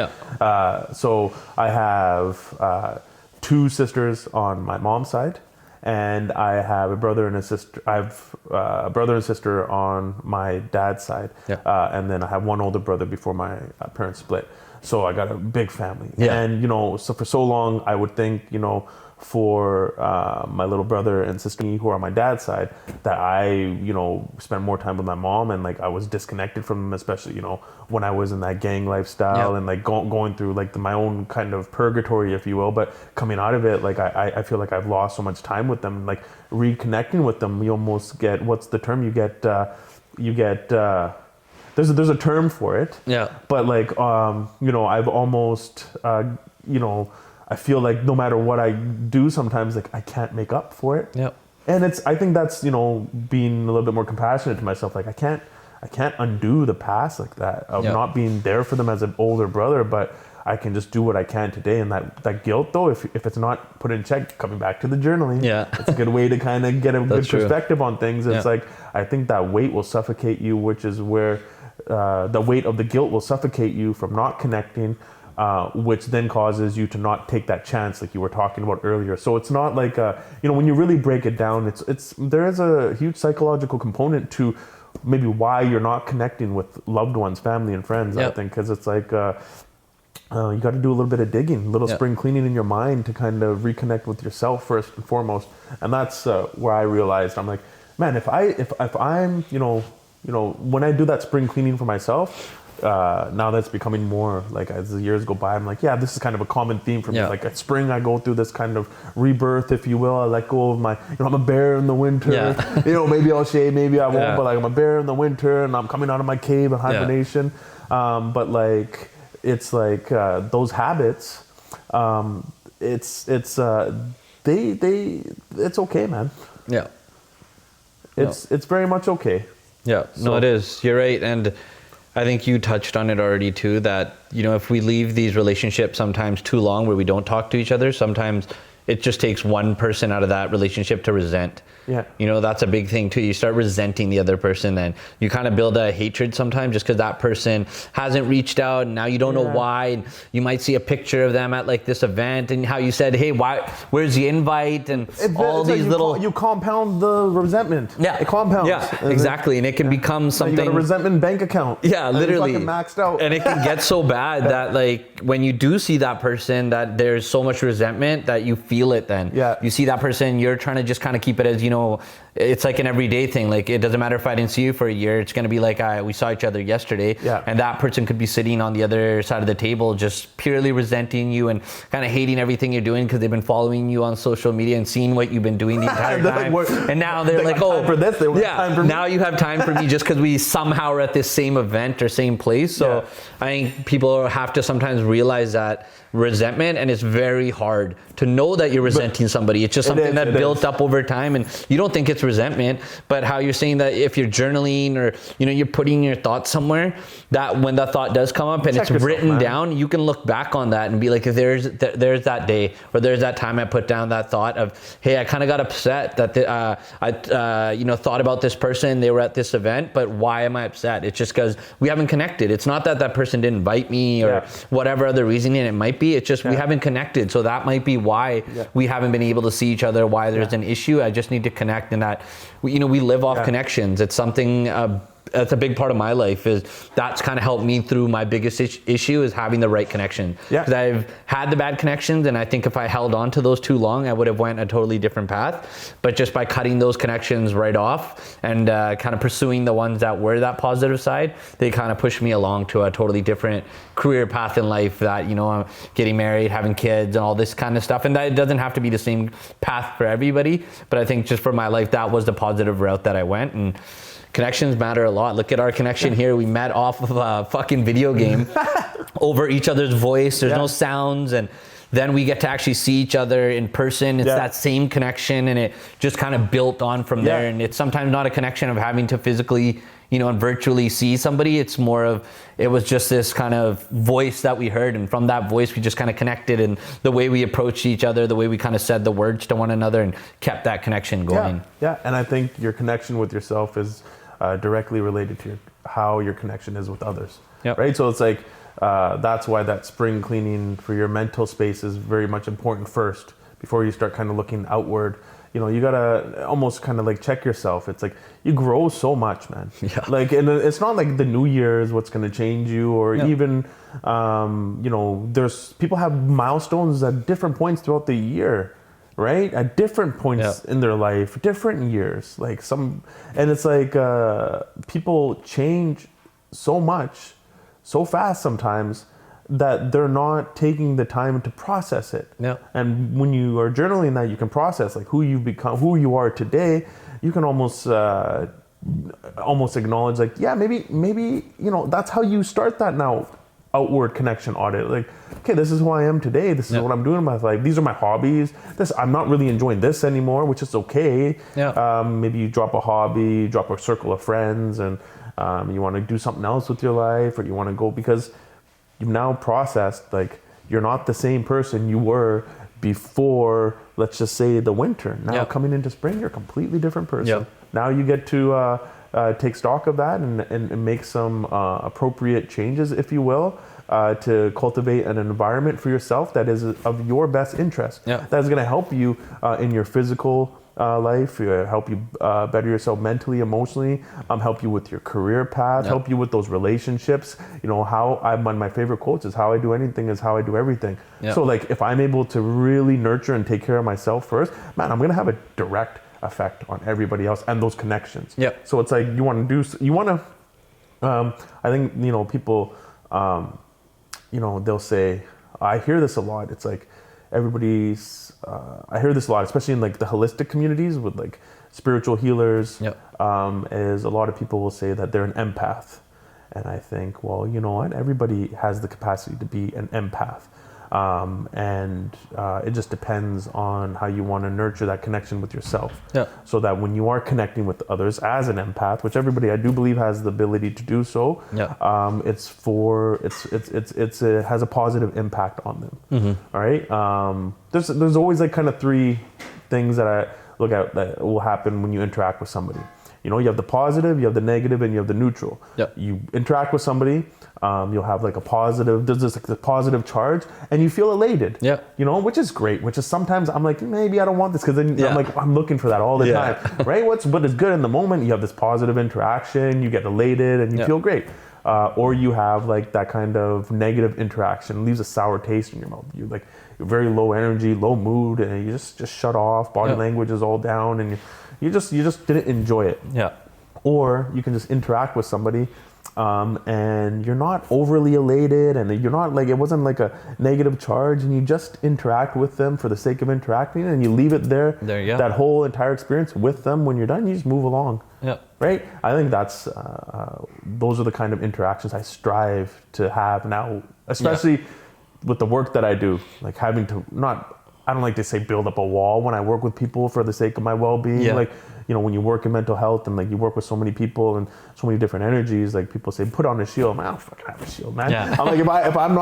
So I have 2 sisters on my mom's side, and I have a brother and a sister. I have a brother and sister on my dad's side, and then I have one older brother before my parents split. So I got a big family. And, so for so long, I would think, for my little brother and sister who are on my dad's side, that I, spent more time with my mom, and I was disconnected from them, especially, when I was in that gang lifestyle and going through my own kind of purgatory, if you will. But coming out of it, I feel like I've lost so much time with them, reconnecting with them. You almost get, what's the term? You get, there's a term for it. But I've almost, I feel like no matter what I do, sometimes I can't make up for it. And I think that's, being a little bit more compassionate to myself. I can't undo the past like that of not being there for them as an older brother, but I can just do what I can today. And that guilt, though, if it's not put in check, coming back to the journaling, it's a good way to kind of get a good perspective on things. It's I think that weight will suffocate you, which is where the weight of the guilt will suffocate you from not connecting, which then causes you to not take that chance like you were talking about earlier. So it's not when you really break it down, there is a huge psychological component to maybe why you're not connecting with loved ones, family and friends, I think, because it's you got to do a little bit of digging, a little spring cleaning in your mind to kind of reconnect with yourself first and foremost. And that's where I realized, I'm like, man, if I'm, when I do that spring cleaning for myself, now that's becoming more as the years go by, I'm like, this is kind of a common theme for me. At spring, I go through this kind of rebirth, if you will. I let go of my, I'm a bear in the winter. Maybe I'll shave, maybe I won't, but I'm a bear in the winter, and I'm coming out of my cave of hibernation. It's those habits. It's okay, man. It's very much okay. No, it is. You're right. And I think you touched on it already too, that, if we leave these relationships sometimes too long where we don't talk to each other, sometimes it just takes one person out of that relationship to resent. That's a big thing too. You start resenting the other person, and you kind of build a hatred sometimes just because that person hasn't reached out, and now you don't know why. And you might see a picture of them at this event, and how you said, hey, where's the invite? And all these you compound the resentment. It compounds. Exactly. And it can become something. You got a resentment bank account. Literally. Fucking maxed out. And it can get so bad that when you do see that person, that there's so much resentment that you feel it then. You see that person, you're trying to just kind of keep it as, it's like an everyday thing. Like, it doesn't matter if I didn't see you for a year. It's going to be like we saw each other yesterday. Yeah. And that person could be sitting on the other side of the table just purely resenting you and kind of hating everything you're doing because they've been following you on social media and seeing what you've been doing the entire time. And now they're like, oh, for this, time for now you have time for me just because we somehow are at this same event or same place. So I think people have to sometimes realize that resentment, and it's very hard to know that you're resenting somebody. It's just something that built up over time, and you don't think it's resentment, but how you're saying that if you're journaling or you're putting your thoughts somewhere, that when that thought does come up and it's written down, you can look back on that and be like, there's that day or there's that time I put down that thought of, hey, I kind of got upset that I thought about this person, they were at this event, but why am I upset? It's just because we haven't connected. It's not that person didn't invite me or whatever other reasoning it might be. It's just we haven't connected. So that might be why we haven't been able to see each other, why there's an issue. I just need to connect, and that we live off connections. It's something that's a big part of my life. Is that's kind of helped me through my biggest issue is having the right connection. Because I've had the bad connections, and I think if I held on to those too long, I would have went a totally different path. But just by cutting those connections right off and kind of pursuing the ones that were that positive side, they kind of pushed me along to a totally different career path in life. That I'm getting married, having kids, and all this kind of stuff. And that it doesn't have to be the same path for everybody. But I think just for my life, that was the positive route that I went. And connections matter a lot. Look at our connection here. We met off of a fucking video game over each other's voice. There's no sounds, and then we get to actually see each other in person. It's that same connection, and it just kind of built on from there. And it's sometimes not a connection of having to physically, and virtually see somebody. It's more of, it was just this kind of voice that we heard, and from that voice we just kind of connected, and the way we approached each other, the way we kind of said the words to one another, and kept that connection going. Yeah, and I think your connection with yourself is directly related to how your connection is with others. Right? So it's like, that's why that spring cleaning for your mental space is very much important first, before you start kind of looking outward. You gotta almost kind of like check yourself. It's like you grow so much, man. Like, and it's not like the New Year is what's gonna change you, or even, there's people have milestones at different points throughout the year. Right? At different points in their life, different years, like and it's like, people change so much, so fast sometimes, that they're not taking the time to process it. And when you are journaling that, you can process like who you've become, who you are today. You can almost acknowledge like, maybe, that's how you start that now. Outward connection audit, like, okay, this is who I am today, this is what I'm doing in my life, these are my hobbies, I'm not really enjoying this anymore, which is okay. Maybe you drop a hobby, drop a circle of friends, and you want to do something else with your life, or you want to go, because you've now processed, like, you're not the same person you were before, let's just say, the winter. Now coming into spring, you're a completely different person. Now you get to take stock of that and make some appropriate changes, if you will, to cultivate an environment for yourself that is of your best interest. That is going to help you in your physical life, help you better yourself mentally, emotionally, help you with your career path, help you with those relationships. One of my favorite quotes is, how I do anything is how I do everything. So like, if I'm able to really nurture and take care of myself first, man, I'm going to have a direct effect on everybody else and those connections. So it's like, I think, people, they'll say, I hear this a lot. It's like I hear this a lot, especially in like the holistic communities with like spiritual healers, is a lot of people will say that they're an empath. And I think, well, you know what? Everybody has the capacity to be an empath. It just depends on how you want to nurture that connection with yourself. So that when you are connecting with others as an empath, which everybody I do believe has the ability to do so, it has a positive impact on them. All right. There's always like kind of three things that I look at that will happen when you interact with somebody. You have the positive, you have the negative, and you have the neutral. You interact with somebody, you'll have like a positive, there's this like the positive charge, and you feel elated. Which is great, which is sometimes I'm like, maybe I don't want this, because then I'm looking for that all the time. Right? But it's good in the moment, you have this positive interaction, you get elated, and you feel great. Or you have like that kind of negative interaction, leaves a sour taste in your mouth. You're very low energy, low mood, and you just shut off. Body language is all down, and you just didn't enjoy it. Yeah. Or you can just interact with somebody, and you're not overly elated, and you're not like, it wasn't like a negative charge, and you just interact with them for the sake of interacting, and you leave it there. There you go. That whole entire experience with them. When you're done, you just move along. Yeah. Right. I think that's those are the kind of interactions I strive to have now, especially with the work that I do. Like having to I don't like to say build up a wall when I work with people for the sake of my well-being. Yeah. Like, you know, when you work in mental health and like you work with so many people and so many different energies, like people say, put on a shield. Man, I don't fucking have a shield, man. Yeah. I'm like, if I'm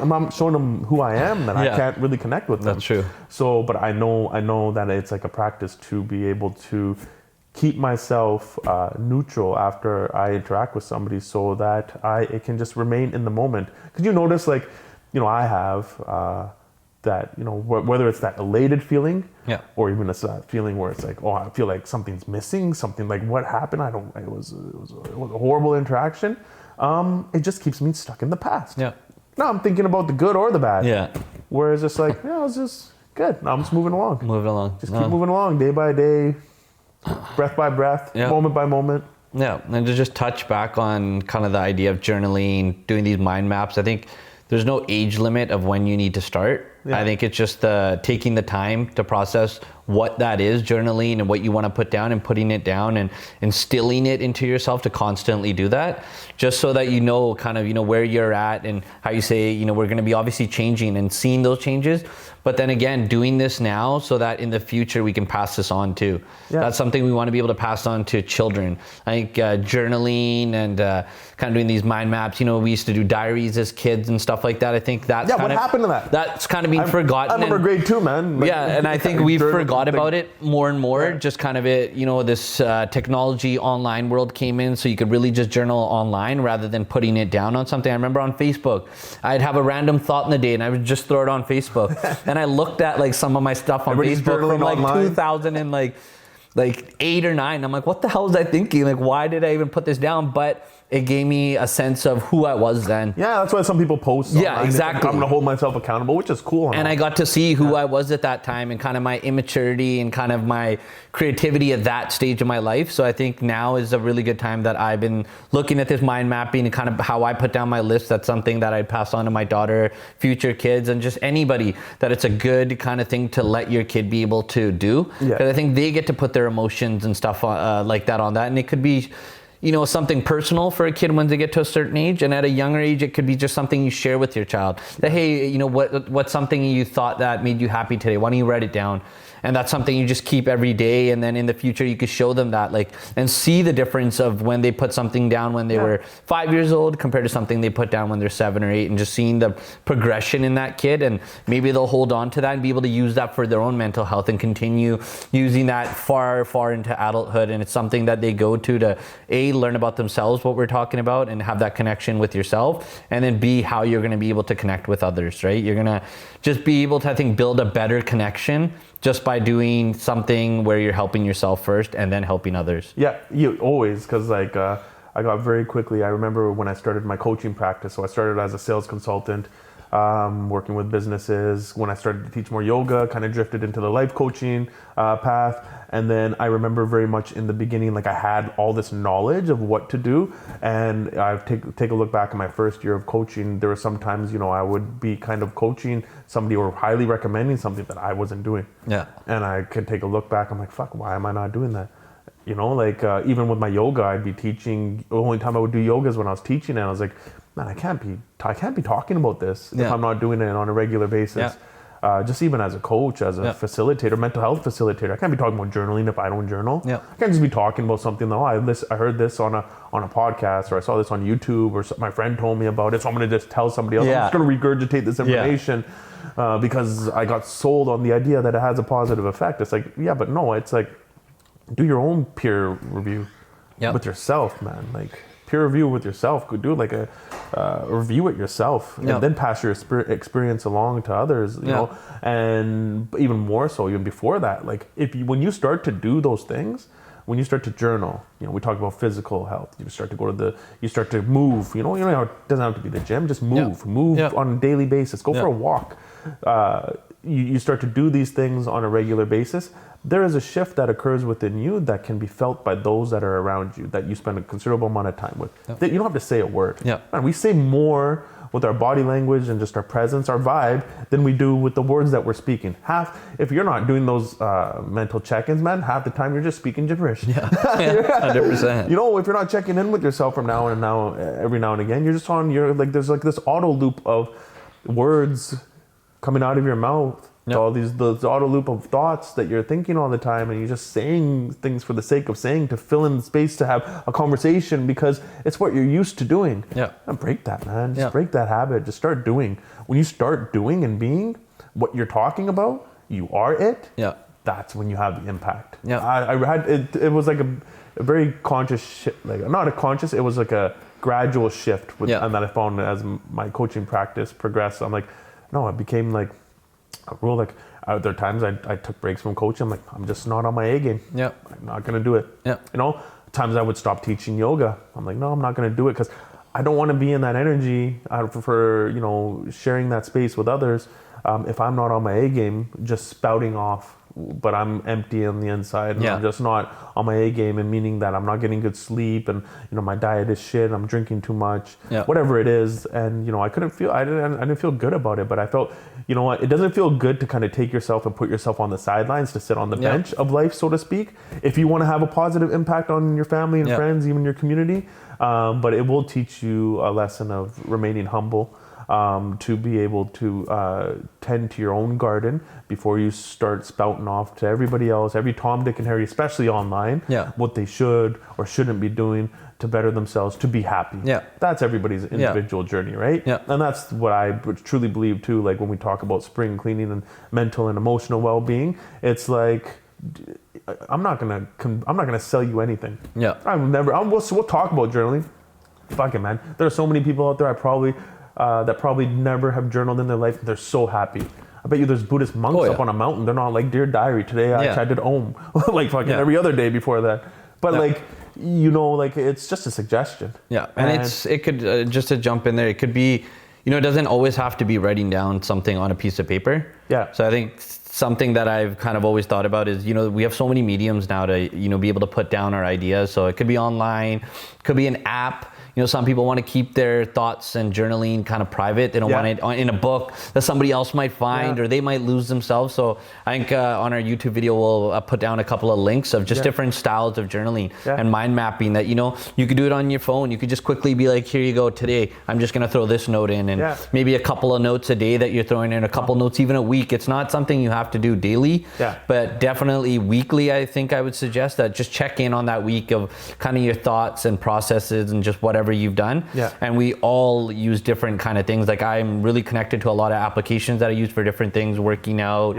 not showing them who I am, then I can't really connect with them. That's true. So, but I know that it's like a practice to be able to keep myself neutral after I interact with somebody, so that it can just remain in the moment. Because you notice, like, you know, I have that, you know, whether it's that elated feeling, or even it's that feeling where it's like, oh, I feel like something's missing, something like what happened. It was a horrible interaction. It just keeps me stuck in the past. Yeah. Now I'm thinking about the good or the bad. Yeah. Whereas it's like, yeah, it was just good. Now I'm just moving along. Moving along. Just keep moving along, day by day, breath by breath, moment by moment. Yeah, and to just touch back on kind of the idea of journaling, doing these mind maps, I think there's no age limit of when you need to start. Yeah. I think it's just taking the time to process what that is, journaling, and what you want to put down, and putting it down and instilling it into yourself to constantly do that, just so that you know kind of, you know, where you're at and how you say, you know, we're going to be obviously changing and seeing those changes. But then again, doing this now so that in the future we can pass this on too. Yeah. That's something we want to be able to pass on to children. I think journaling and kind of doing these mind maps, you know, we used to do diaries as kids and stuff like that. I think that's what happened to that? That's kind of being forgotten. I remember grade 2, man. Like, and I think we've forgot about it more and more. Just kind of it, you know, this technology online world came in, so you could really just journal online rather than putting it down on something. I remember on Facebook, I'd have a random thought in the day and I would just throw it on Facebook. And I looked at like some of my stuff on Facebook from like online. 2000 and like 8 or 9. I'm like, what the hell was I thinking? Like, why did I even put this down? But it gave me a sense of who I was then. Yeah, that's why some people post. Yeah, exactly. I'm going to hold myself accountable, which is cool. And I got to see who I was at that time and kind of my immaturity and kind of my creativity at that stage of my life. So I think now is a really good time that I've been looking at this mind mapping and kind of how I put down my list. That's something that I'd pass on to my daughter, future kids, and just anybody, that it's a good kind of thing to let your kid be able to do. Because I think they get to put their emotions and stuff like that on that. And it could be, you know, something personal for a kid when they get to a certain age, and at a younger age it could be just something you share with your child. That, hey, you know, what's something you thought that made you happy today? Why don't you write it down? And that's something you just keep every day, and then in the future you could show them that, like, and see the difference of when they put something down when they were 5 years old compared to something they put down when they're 7 or 8, and just seeing the progression in that kid, and maybe they'll hold on to that and be able to use that for their own mental health and continue using that far into adulthood. And it's something that they go to A, learn about themselves, what we're talking about, and have that connection with yourself, and then B, how you're going to be able to connect with others, right? You're going to just be able to, I think, build a better connection just by doing something where you're helping yourself first and then helping others. Yeah, you always, because like I got very quickly, I remember when I started my coaching practice, so I started as a sales consultant, working with businesses. When I started to teach more yoga, kind of drifted into the life coaching path. And then I remember very much in the beginning, like I had all this knowledge of what to do. And I take a look back at my first year of coaching. There were some times, you know, I would be kind of coaching somebody or highly recommending something that I wasn't doing. Yeah. And I could take a look back. I'm like, fuck, why am I not doing that? You know, like even with my yoga, I'd be teaching. The only time I would do yoga is when I was teaching, and I was like, man, I can't be talking about this if I'm not doing it on a regular basis. Just even as a coach, as a facilitator, mental health facilitator, I can't be talking about journaling if I don't journal. I can't just be talking about something. Oh, I heard this on a podcast, or I saw this on YouTube, or my friend told me about it, so I'm going to just tell somebody else. I'm just going to regurgitate this information because I got sold on the idea that it has a positive effect. It's like, yeah, but no, it's like, do your own peer review with yourself, man. Like, peer review with yourself. Could do like a review it yourself, and then pass your experience along to others. You know, and even more so, even before that, like when you start to do those things, when you start to journal, you know, we talk about physical health. You start to you start to move. You know, it doesn't have to be the gym. Just move on a daily basis. Go for a walk. you start to do these things on a regular basis, there is a shift that occurs within you that can be felt by those that are around you, that you spend a considerable amount of time with. That you don't have to say a word. And we say more with our body language and just our presence, our vibe, than we do with the words that we're speaking. If you're not doing those mental check-ins, man, half the time you're just speaking gibberish. 100%. You know, if you're not checking in with yourself from every now and again, you're just there's like this auto loop of words coming out of your mouth. All these auto loop of thoughts that you're thinking all the time, and you're just saying things for the sake of saying, to fill in the space, to have a conversation, because it's what you're used to doing. And break that, man. Just break that habit. Just start doing. When you start doing and being what you're talking about, you are it. That's when you have the impact. I had it was like a very conscious not a conscious, it was like a gradual shift and that I found as my coaching practice progressed. I'm like, no, it became like a rule. Like, there are times I took breaks from coaching. I'm like, I'm just not on my A game. I'm not gonna do it. You know, times I would stop teaching yoga. I'm like, no, I'm not gonna do it, because I don't want to be in that energy. I prefer, you know, sharing that space with others. If I'm not on my A game, just spouting off, but I'm empty on the inside, and I'm just not on my A game, and meaning that I'm not getting good sleep, and, you know, my diet is shit, I'm drinking too much, whatever it is. And, you know, I didn't feel good about it, but I felt, you know what, it doesn't feel good to kind of take yourself and put yourself on the sidelines, to sit on the bench of life, so to speak, if you want to have a positive impact on your family and friends, even your community. But it will teach you a lesson of remaining humble, to be able to tend to your own garden before you start spouting off to everybody else, every Tom, Dick, and Harry, especially online, what they should or shouldn't be doing to better themselves, to be happy. That's everybody's individual journey, right? And that's what I truly believe too. Like, when we talk about spring cleaning and mental and emotional well-being, it's like, I'm not gonna sell you anything. We'll talk about journaling. Fuck it, man. There are so many people out there that probably never have journaled in their life. They're so happy. I bet you there's Buddhist monks up on a mountain. They're not like, dear diary, today I did Om, like fucking every other day before that. But like, you know, like, it's just a suggestion. And it could just to jump in there, it could be, you know, it doesn't always have to be writing down something on a piece of paper. So I think something that I've kind of always thought about is, you know, we have so many mediums now to, you know, be able to put down our ideas. So it could be online, could be an app. You know, some people want to keep their thoughts and journaling kind of private. They don't want it in a book that somebody else might find, or they might lose themselves. So I think on our YouTube video, we'll put down a couple of links of just different styles of journaling and mind mapping that, you know, you could do it on your phone. You could just quickly be like, here you go, today, I'm just going to throw this note in, and maybe a couple of notes a day that you're throwing in, a couple notes even a week. It's not something you have to do daily, but definitely weekly. I think I would suggest that just check in on that week of kind of your thoughts and processes and just whatever you've done. And we all use different kind of things. Like, I'm really connected to a lot of applications that I use for different things, working out,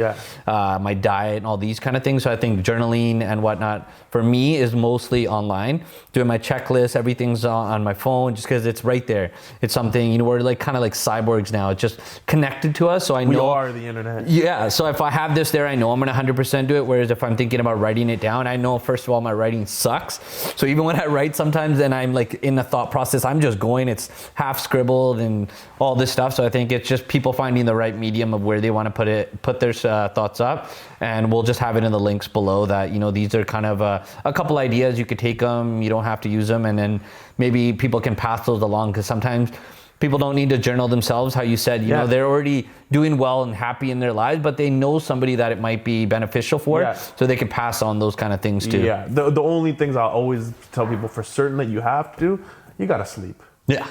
my diet, and all these kind of things. So I think journaling and whatnot for me is mostly online. Doing my checklist, everything's on my phone, just because it's right there. It's something, you know, we're like kind of like cyborgs now. It's just connected to us. So I know we are the internet. So if I have this there, I know I'm gonna 100% do it. Whereas if I'm thinking about writing it down, I know, first of all, my writing sucks. So even when I write sometimes, and I'm like in the thought process, I'm just going, it's half scribbled and all this stuff. So I think it's just people finding the right medium of where they want to put their thoughts up. And we'll just have it in the links below that, you know, these are kind of a couple ideas. You could take them, you don't have to use them. And then maybe people can pass those along, because sometimes people don't need to journal themselves. How you said, you know, they're already doing well and happy in their lives, but they know somebody that it might be beneficial for, so they can pass on those kind of things too. The only things I'll always tell people for certain that you have to, you got to sleep.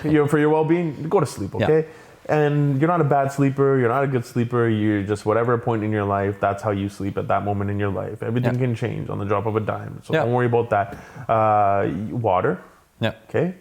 For your well-being, go to sleep, okay? And you're not a bad sleeper, you're not a good sleeper, you're just whatever point in your life, that's how you sleep at that moment in your life. Everything can change on the drop of a dime, so don't worry about that. Water, okay?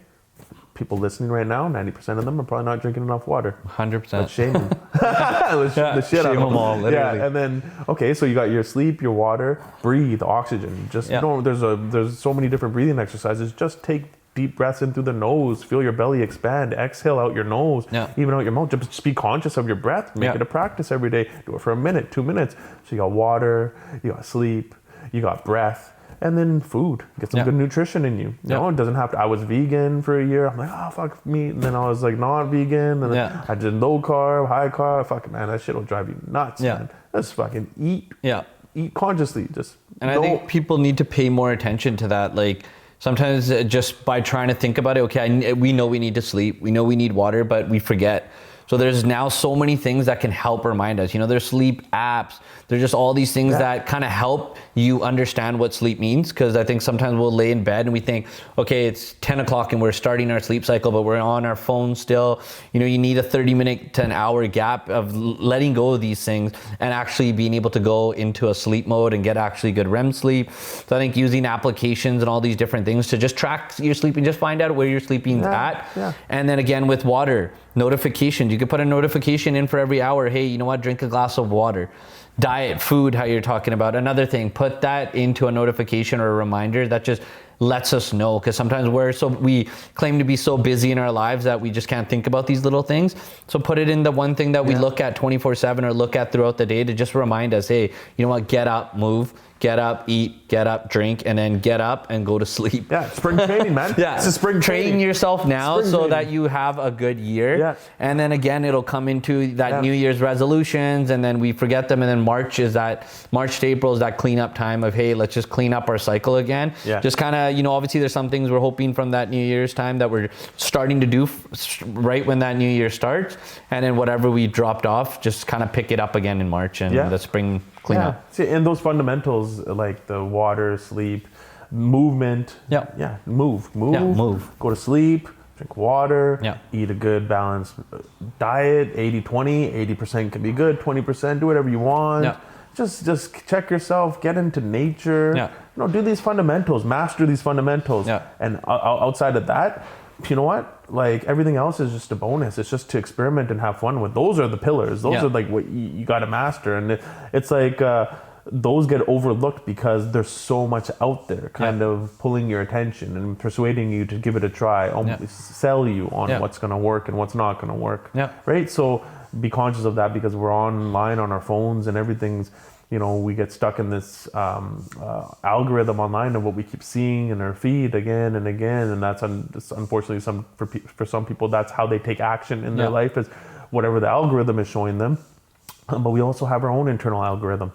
People listening right now, 90% of them are probably not drinking enough water. 100%. Let's shame them. The shit out of them all, literally. And then, okay, so you got your sleep, your water, breathe, oxygen. Just, you know, there's so many different breathing exercises. Just take deep breaths in through the nose, feel your belly expand, exhale out your nose, even out your mouth. Just be conscious of your breath. Make it a practice every day. Do it for a minute, 2 minutes. So you got water, you got sleep, you got breath. And then food, get some good nutrition in you. You know, it doesn't have to. I was vegan for a year. I'm like, oh fuck meat, and then I was like not vegan, and then I did low carb, high carb. Fucking man, that shit will drive you nuts. Man. Just fucking eat. Eat consciously. I think people need to pay more attention to that. Like sometimes just by trying to think about it, okay, we know we need to sleep, we know we need water, but we forget. So there's now so many things that can help remind us. You know, there's sleep apps. There's just all these things that kind of help you understand what sleep means. Because I think sometimes we'll lay in bed and we think, okay, it's 10 o'clock and we're starting our sleep cycle, but we're on our phone still. You know, you need a 30-minute to an hour gap of letting go of these things and actually being able to go into a sleep mode and get actually good REM sleep. So I think using applications and all these different things to just track your sleep and just find out where you're sleeping at. And then again with water, notifications. You could put a notification in for every hour. Hey, you know what? Drink a glass of water. Diet, food, how you're talking about. Another thing, put that into a notification or a reminder that just lets us know, because sometimes we claim to be so busy in our lives that we just can't think about these little things. So put it in the one thing that we look at 24/7 or look at throughout the day to just remind us, hey, you know what? Get up, move. Get up, eat, get up, drink, and then get up and go to sleep. Yeah, spring training, man. It's a spring training. Train yourself now so that you have a good year. Yeah. And then again, it'll come into that New Year's resolutions, and then we forget them. And then March to April is that cleanup time of, hey, let's just clean up our cycle again. Just kind of, you know, obviously there's some things we're hoping from that New Year's time that we're starting to do right when that New Year starts. And then whatever we dropped off, just kind of pick it up again in March and the spring cleanup. See, and those fundamentals like the water, sleep, movement. Move. Go to sleep, drink water, eat a good balanced diet, 80-20, 80% can be good, 20% do whatever you want. Just check yourself, get into nature. You know, do these fundamentals, master these fundamentals. And outside of that, you know what? Like everything else is just a bonus. It's just to experiment and have fun with. Those are the pillars. Those are like what you got to master. And it's like those get overlooked because there's so much out there kind of pulling your attention and persuading you to give it a try, sell you on what's going to work and what's not going to work. Right? So be conscious of that, because we're online on our phones and everything's, you know, we get stuck in this algorithm online of what we keep seeing in our feed again and again, and that's unfortunately for some people that's how they take action in their life, is whatever the algorithm is showing them. But we also have our own internal algorithm,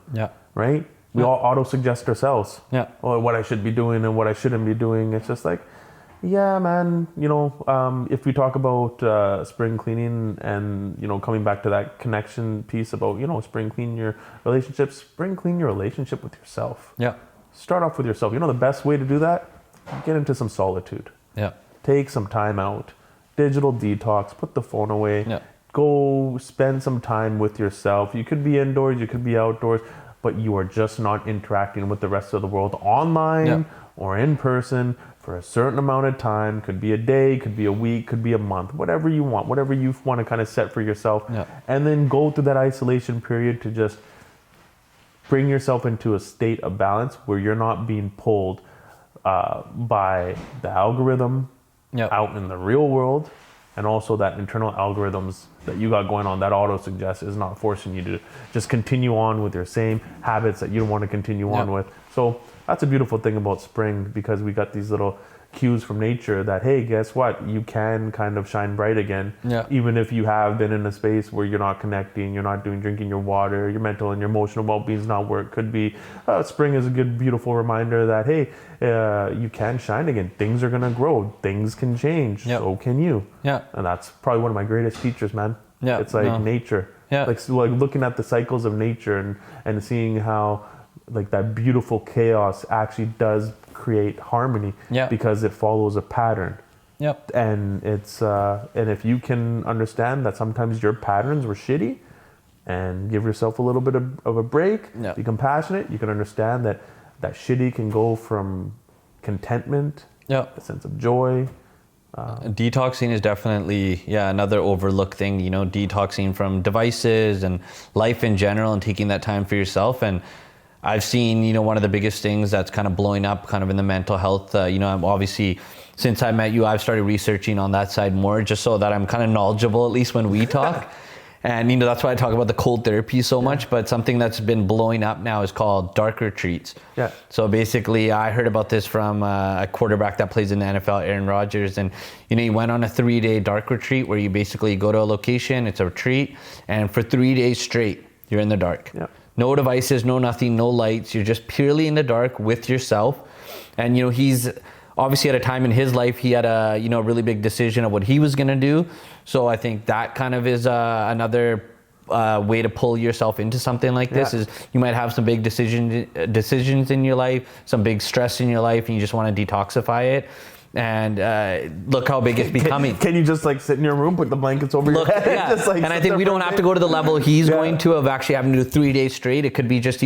right? We all auto-suggest ourselves, what I should be doing and what I shouldn't be doing. It's just like, yeah, man, you know, if we talk about spring cleaning and, you know, coming back to that connection piece about, you know, spring clean your relationships, spring clean your relationship with yourself. Start off with yourself. You know, the best way to do that, get into some solitude. Take some time out, digital detox, put the phone away, go spend some time with yourself. You could be indoors, you could be outdoors, but you are just not interacting with the rest of the world online or in person for a certain amount of time. Could be a day, could be a week, could be a month, whatever you want to kind of set for yourself. And then go through that isolation period to just bring yourself into a state of balance where you're not being pulled by the algorithm out in the real world, and also that internal algorithms that you got going on, that auto suggest, is not forcing you to just continue on with your same habits that you don't want to continue on with. So that's a beautiful thing about spring, because we got these little cues from nature that, hey, guess what? You can kind of shine bright again. Even if you have been in a space where you're not connecting, you're not drinking your water, your mental and your emotional well-being is not where it could be. Spring is a good, beautiful reminder that, hey, you can shine again. Things are going to grow. Things can change. So can you. And that's probably one of my greatest teachers, man. It's like nature. Like looking at the cycles of nature and seeing how like that beautiful chaos actually does create harmony, because it follows a pattern. And it's and if you can understand that sometimes your patterns were shitty, and give yourself a little bit of a break, be compassionate, you can understand that shitty can go from contentment, a sense of joy. Detoxing is definitely another overlooked thing, you know, detoxing from devices and life in general, and taking that time for yourself. And I've seen, you know, one of the biggest things that's kind of blowing up kind of in the mental health, you know, I'm obviously, since I met you, I've started researching on that side more, just so that I'm kind of knowledgeable, at least when we talk. And, that's why I talk about the cold therapy so much, but something that's been blowing up now is called dark retreats. Yeah. So basically, I heard about this from a quarterback that plays in the NFL, Aaron Rodgers. And, he went on a 3-day dark retreat where you basically go to a location, it's a retreat, and for 3 days straight, you're in the dark. Yeah. No devices, no nothing, no lights. You're just purely in the dark with yourself. And, he's obviously at a time in his life, he had a, really big decision of what he was going to do. So I think that kind of is another way to pull yourself into something like this. Is you might have some big decisions in your life, some big stress in your life, and you just want to detoxify it. And look how big it's becoming. Can you just sit in your room, put the blankets over your head? Yeah. Just, and I think we don't have to go to the level he's going to of actually having to do 3 days straight. It could be just,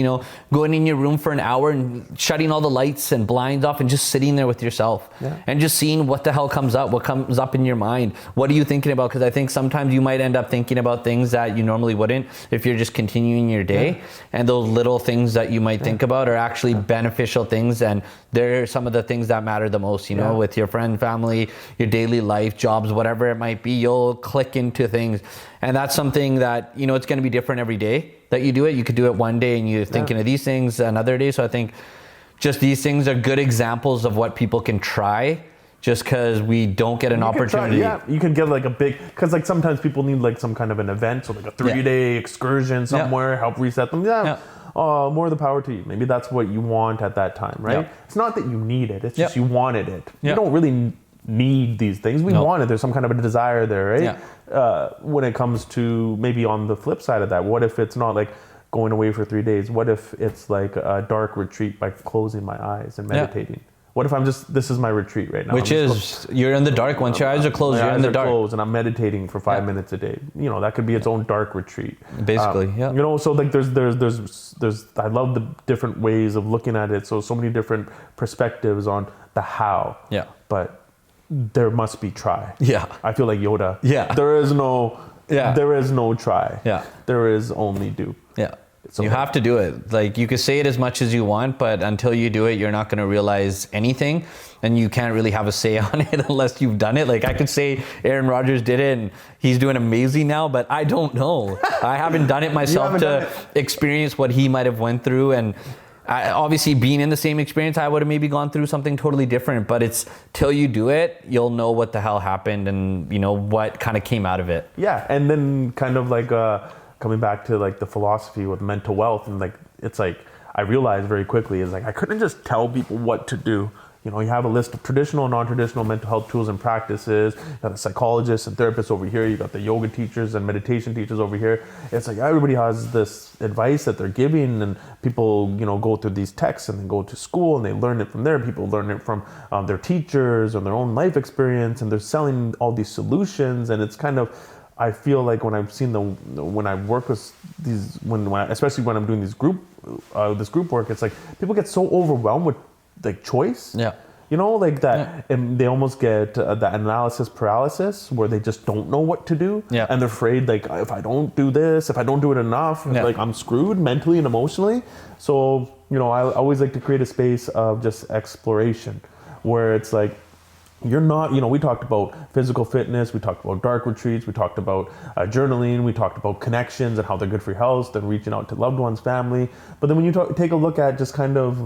going in your room for an hour and shutting all the lights and blinds off and just sitting there with yourself and just seeing what the hell comes up, what comes up in your mind. What are you thinking about? Because I think sometimes you might end up thinking about things that you normally wouldn't if you're just continuing your day. Yeah. And those little things that you might think about are actually beneficial things. And they're some of the things that matter the most, with your friend, family, your daily life, jobs, whatever it might be. You'll click into things. And that's something that, it's going to be different every day that you do it. You could do it one day and you're thinking of these things another day. So I think just these things are good examples of what people can try just because we don't get an opportunity. You can get because sometimes people need some kind of an event, so a 3-day excursion somewhere, help reset them. More the power to you. Maybe that's what you want at that time, right? It's not that you need it. It's just you wanted it. You don't really need these things. We want it. There's some kind of a desire there, right? When it comes to maybe on the flip side of that, what if it's not going away for 3 days? What if it's a dark retreat by closing my eyes and meditating? What if this is my retreat right now? Which is, you're in the dark. Once your eyes are closed, you're in the dark. Closed and I'm meditating for 5 minutes a day. That could be its own dark retreat. Basically, So there's I love the different ways of looking at it. So many different perspectives on the how. Yeah. But there must be try. Yeah. I feel like Yoda. Yeah. There is no try. Yeah. There is only do. Yeah. So you have to do it. You could say it as much as you want, but until you do it, you're not going to realize anything. And you can't really have a say on it unless you've done it. I could say Aaron Rodgers did it and he's doing amazing now, but I don't know. I haven't done it myself to experience what he might have went through. And obviously being in the same experience, I would have maybe gone through something totally different, but it's till you do it, you'll know what the hell happened and what kind of came out of it. Yeah. And then kind of coming back to the philosophy with mental wealth, and it's I realized very quickly is I couldn't just tell people what to do. You have a list of traditional and non-traditional mental health tools and practices. You got the psychologists and therapists over here. You got the yoga teachers and meditation teachers over here. It's everybody has this advice that they're giving, and people go through these texts and then go to school and they learn it from there. People learn it from their teachers and their own life experience, and they're selling all these solutions. And it's kind of, I feel when I've seen when I work with these, especially when I'm doing this group work, it's people get so overwhelmed with choice. Yeah. And they almost get the analysis paralysis where they just don't know what to do. Yeah. And they're afraid if I don't do this, if I don't do it enough, I'm screwed mentally and emotionally. So, I always like to create a space of just exploration where it's you're not, we talked about physical fitness, we talked about dark retreats, we talked about journaling, we talked about connections and how they're good for your health and reaching out to loved ones, family. But then when you take a look at just kind of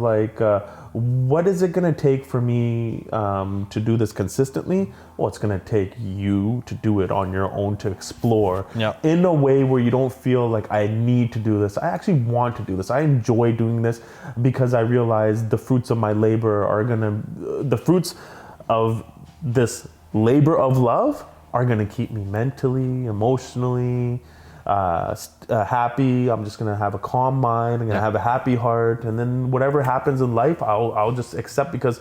what is it going to take for me to do this consistently? Well, it's going to take you to do it on your own, to explore in a way where you don't feel I need to do this. I actually want to do this. I enjoy doing this because I realize the fruits of my labor are the fruits of this labor of love are going to keep me mentally, emotionally happy. I'm just going to have a calm mind. I'm going to have a happy heart. And then whatever happens in life, I'll just accept because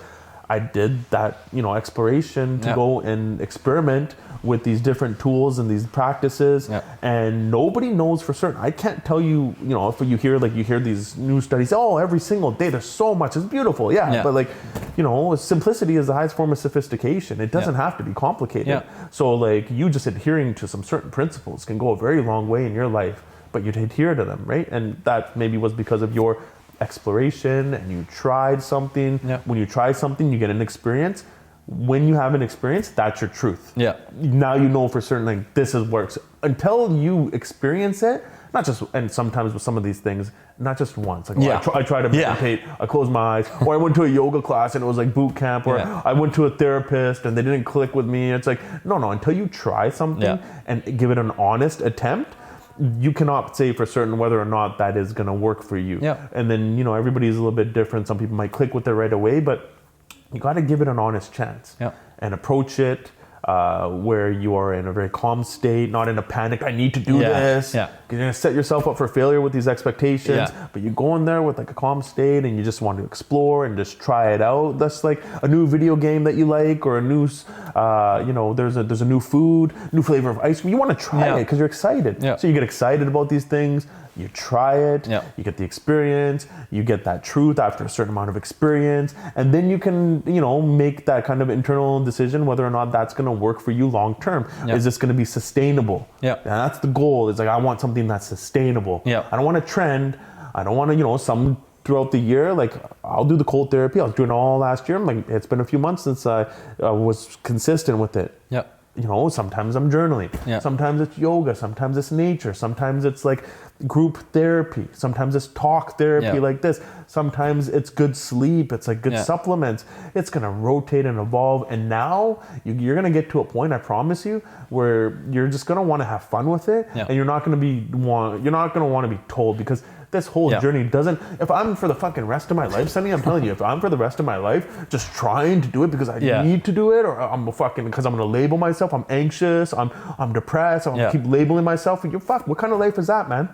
I did that, exploration to go and experiment with these different tools and these practices. And nobody knows for certain. I can't tell you, if you hear these new studies, every single day there's so much, it's beautiful. But simplicity is the highest form of sophistication. It doesn't have to be complicated. So you just adhering to some certain principles can go a very long way in your life, but you'd adhere to them, right? And that maybe was because of your exploration and you tried something. When you try something, you get an experience. when you have an experience, that's your truth. Yeah. Now you know for certain, like, this is works. Until you experience it, not just, and sometimes with some of these things, not just once. Like, I try to meditate, I close my eyes, or I went to a yoga class and it was like boot camp, or I went to a therapist and they didn't click with me. It's like, no, until you try something and give it an honest attempt, you cannot say for certain whether or not that is going to work for you. Yeah. And then, you know, everybody's a little bit different. Some people might click with it right away, but you got to give it an honest chance and approach it where you are in a very calm state, not in a panic. I need to do this. You're going to set yourself up for failure with these expectations, but you go in there with like a calm state and you just want to explore and just try it out. That's like a new video game that you like, or a new, you know, there's a new food, new flavor of ice cream. You want to try it because you're excited. So you get excited about these things. You try it, you get the experience, you get that truth after a certain amount of experience, and then you can, you know, make that kind of internal decision whether or not that's going to work for you long term. Is this going to be sustainable? And that's the goal. It's like, I want something that's sustainable. I don't want a trend. I don't want to, you know, some throughout the year, like, I'll do the cold therapy. I was doing it all last year. I'm like, it's been a few months since I was consistent with it. You know, sometimes I'm journaling. Sometimes it's yoga. Sometimes it's nature. Sometimes it's like group therapy. Sometimes it's talk therapy like this. Sometimes it's good sleep. It's like good supplements. It's going to rotate and evolve. And now you're going to get to a point, I promise you, where you're just going to want to have fun with it. And you're not going to want to be told, because this whole journey doesn't, if I'm for the fucking rest of my life, Sunny, I'm telling you, if I'm for the rest of my life just trying to do it because I need to do it, or I'm fucking, because I'm going to label myself, I'm anxious, I'm depressed, I'm going to keep labeling myself, what kind of life is that, man?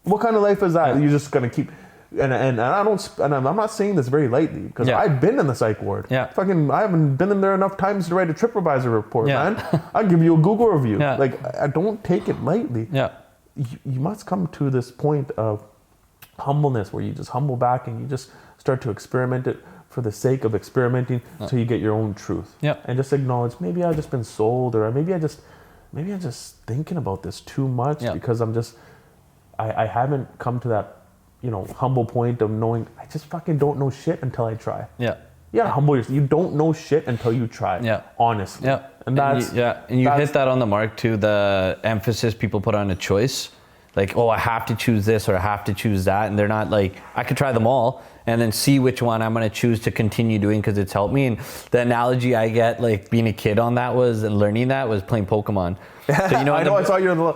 What kind of life is that? You're just going to keep, and I'm not saying this very lightly, because I've been in the psych ward. Fucking, I haven't been in there enough times to write a TripAdvisor report, man. I'll give you a Google review. Like, I don't take it lightly. You must come to this point of humbleness where you just humble back and you just start to experiment it for the sake of experimenting until you get your own truth. And just acknowledge, maybe I've just been sold, or maybe I'm just thinking about this too much because I haven't come to that, you know, humble point of knowing I just fucking don't know shit until I try. Humble yourself. You don't know shit until you try. Honestly. And that's and you hit that on the mark too. The emphasis people put on a choice, like, oh, I have to choose this or I have to choose that, and they're not like, I could try them all and then see which one I'm going to choose to continue doing because it's helped me. And the analogy I get, like being a kid on that was, and learning that was playing Pokemon. So, you know, I saw your little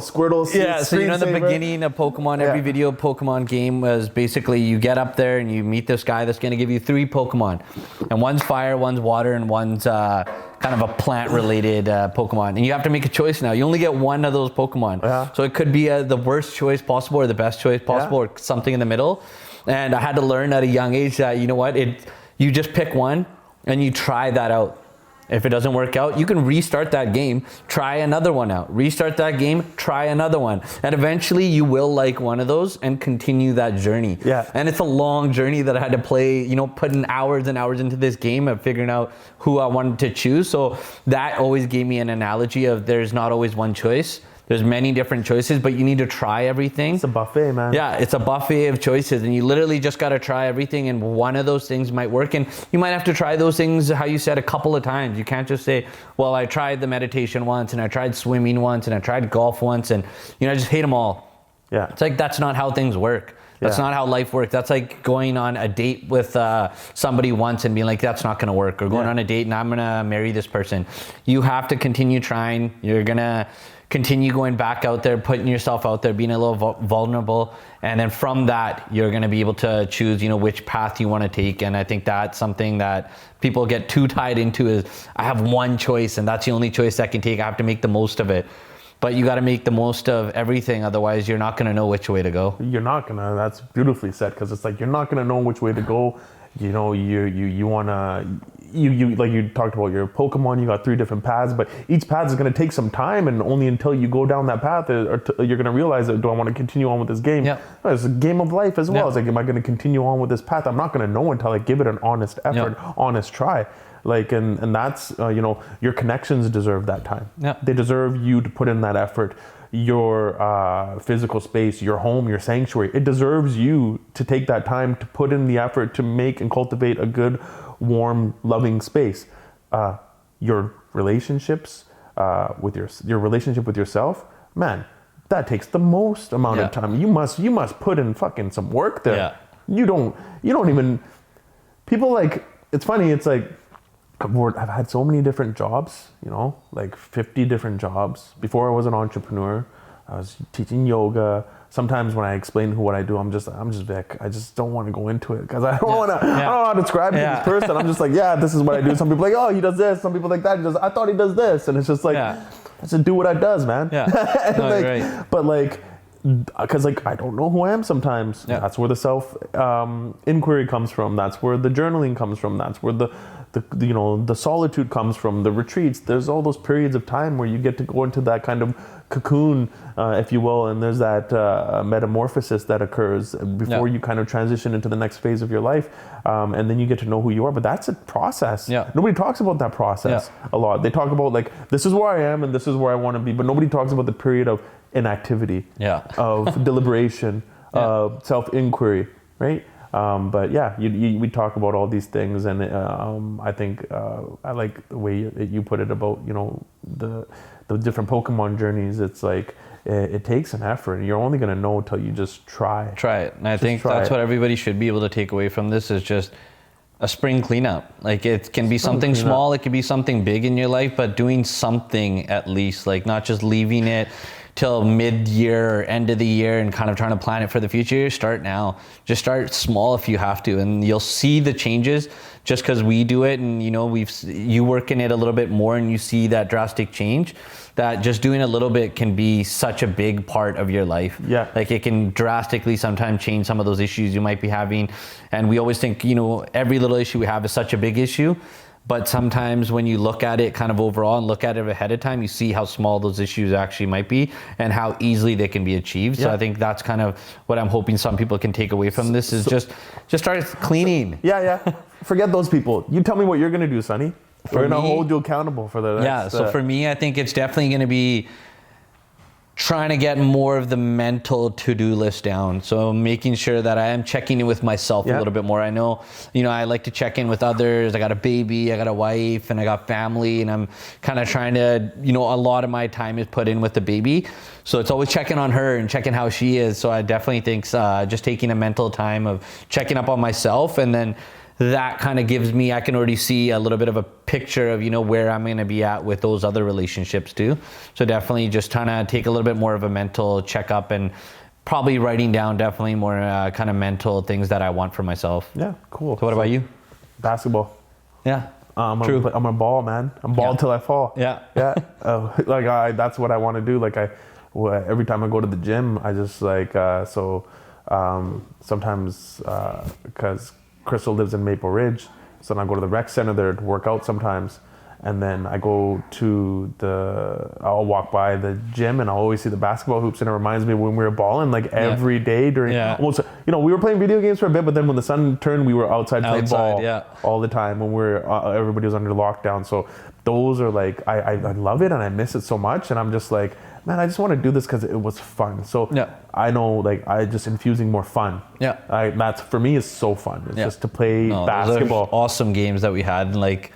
Squirtle. So you know, in the beginning of Pokemon, every video Pokemon game was basically you get up there and you meet this guy that's going to give you 3 Pokemon, and one's fire, one's water, and one's kind of a plant-related Pokemon. And you have to make a choice now. You only get one of those Pokemon, so it could be the worst choice possible or the best choice possible, or something in the middle. And I had to learn at a young age that, you know what, you just pick one and you try that out. If it doesn't work out, you can restart that game, try another one out, restart that game, try another one. And eventually you will like one of those and continue that journey. And it's a long journey that I had to play, you know, putting hours and hours into this game of figuring out who I wanted to choose. So that always gave me an analogy of there's not always one choice. There's many different choices, but you need to try everything. It's a buffet, man. Yeah, it's a buffet of choices, and you literally just got to try everything, and one of those things might work. And you might have to try those things, how you said, a couple of times. You can't just say, well, I tried the meditation once, and I tried swimming once, and I tried golf once, and, you know, I just hate them all. It's like, that's not how things work. That's not how life works. That's like going on a date with somebody once and being like, that's not going to work. Or going on a date and I'm going to marry this person. You have to continue trying. You're going to continue going back out there, putting yourself out there, being a little vulnerable. And then from that, you're going to be able to choose, you know, which path you want to take. And I think that's something that people get too tied into is, I have one choice and that's the only choice I can take. I have to make the most of it. But you got to make the most of everything. Otherwise, you're not going to know which way to go. You're not going to. That's beautifully said, because it's like, you're not going to know which way to go. You know, you want to, you like you talked about your Pokemon, you got 3 different paths, but each path is going to take some time, and only until you go down that path you're going to realize that, do I want to continue on with this game? It's a game of life as well. It's like, am I going to continue on with this path? I'm not going to know until I give it an honest effort, honest try. Like, and that's, you know, your connections deserve that time. They deserve you to put in that effort. Your physical space, your home, your sanctuary, it deserves you to take that time to put in the effort to make and cultivate a good, warm, loving space. your relationships with your relationship with yourself, man, that takes the most amount of time. You must put in fucking some work there. Yeah. You don't even, people like, it's funny, it's like, I've had so many different jobs, you know, like 50 different jobs. Before I was an entrepreneur, I was teaching yoga. Sometimes when I explain what I do, I'm just Vic. I just don't want to go into it because I don't want to. I don't know how to describe this person. I'm just like, yeah, this is what I do. Some people are like, oh, he does this. Some people like that. I thought he does this, and it's just like, I just do what I does, man. Yeah. No, like, right. But like, because like I don't know who I am sometimes. Yeah. That's where the self inquiry comes from. That's where the journaling comes from. That's where the the solitude comes from. The retreats. There's all those periods of time where you get to go into that kind of cocoon, if you will, and there's that metamorphosis that occurs before you kind of transition into the next phase of your life, and then you get to know who you are. But that's a process. Nobody talks about that process a lot. They talk about like, this is where I am and this is where I want to be, but nobody talks about the period of inactivity, of deliberation, of self-inquiry, right? But yeah, we talk about all these things, and I think I like the way you put it about, you know, the different Pokemon journeys. It's like it takes an effort. You're only going to know until you just try it. And I think that's what everybody should be able to take away from this, is just a spring cleanup. Like, it can be something small, it can be something big in your life, but doing something at least, like not just leaving it till mid-year or end of the year and kind of trying to plan it for the future. Start now. Just start small if you have to, and you'll see the changes just because we do it, and you know, you work in it a little bit more and you see that drastic change, that just doing a little bit can be such a big part of your life. Like, it can drastically sometimes change some of those issues you might be having. And we always think, you know, every little issue we have is such a big issue. But sometimes when you look at it kind of overall and look at it ahead of time, you see how small those issues actually might be and how easily they can be achieved. So I think that's kind of what I'm hoping some people can take away from this, is just start cleaning. Forget those people. You tell me what you're going to do, Sunny. We're going to hold you accountable for the so for me, I think it's definitely going to be trying to get more of the mental to-do list down. So making sure that I am checking in with myself a little bit more. I know, you know, I like to check in with others. I got a baby, I got a wife, and I got family, and I'm kind of trying to, you know, a lot of my time is put in with the baby. So it's always checking on her and checking how she is. So I definitely think just taking a mental time of checking up on myself, and then that kind of gives me, I can already see a little bit of a picture of, you know, where I'm going to be at with those other relationships too. So definitely just trying to take a little bit more of a mental checkup, and probably writing down definitely more kind of mental things that I want for myself. Yeah, cool. So what about you? Basketball. Yeah. True. I'm a ball, man. I'm ball till I fall. Like that's what I want to do. Like every time I go to the gym, I just like, sometimes, because Crystal lives in Maple Ridge, so then I go to the rec center there to work out sometimes, and then I go to I'll walk by the gym and I'll always see the basketball hoops, and it reminds me of when we were balling like every day during almost, you know, we were playing video games for a bit, but then when the sun turned, we were outside playing ball all the time when everybody was under lockdown. So those are like, I love it and I miss it so much, and I'm just like, man, I just want to do this because it was fun. So I know, like, I just infusing more fun. That's, for me, is so fun. It's just to play basketball. Those are awesome games that we had. And like,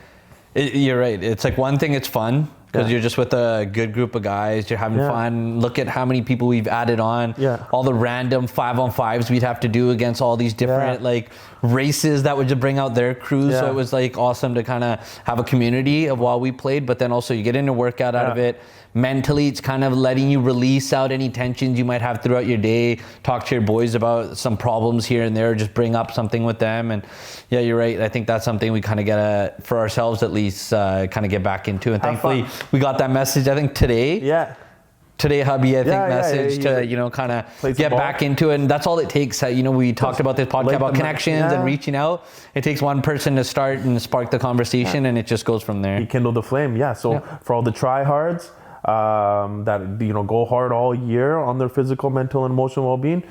you're right. It's like, one thing, it's fun because you're just with a good group of guys. You're having fun. Look at how many people we've added on. All the random 5-on-5s we'd have to do against all these different like races that would just bring out their crews. So it was like awesome to kind of have a community of while we played, but then also you get in a workout out of it. Mentally, it's kind of letting you release out any tensions you might have throughout your day, talk to your boys about some problems here and there, just bring up something with them. And yeah, you're right. I think that's something we kind of get for ourselves at least, kind of get back into. And thankfully we got that message, I think today, hubby, I think message to, you know, kind of get back into it. And that's all it takes. You know, we talked about this podcast about connections and reaching out. It takes one person to start and spark the conversation, and it just goes from there. You kindle the flame. So for all the tryhards, that, you know, go hard all year on their physical, mental, and emotional well-being,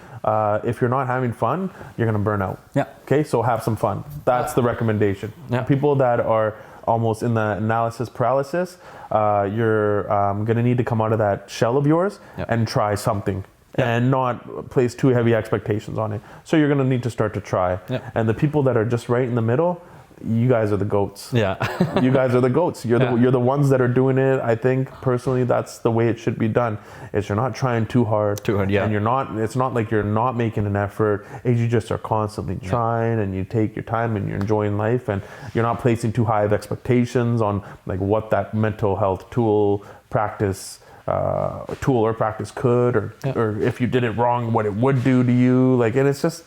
if you're not having fun, you're going to burn out. Okay, so have some fun. That's the recommendation. People that are almost in the analysis paralysis, you're going to need to come out of that shell of yours and try something. And not place too heavy expectations on it. So you're going to need to start to try. And the people that are just right in the middle, you guys are the goats. Yeah. You guys are the goats. You're the ones that are doing it. I think personally that's the way it should be done. Is you're not trying too hard. Yeah. And it's not like you're not making an effort. You just are constantly trying, and you take your time and you're enjoying life, and you're not placing too high of expectations on like what that mental health tool or practice could, or if you did it wrong, what it would do to you. Like, and it's just,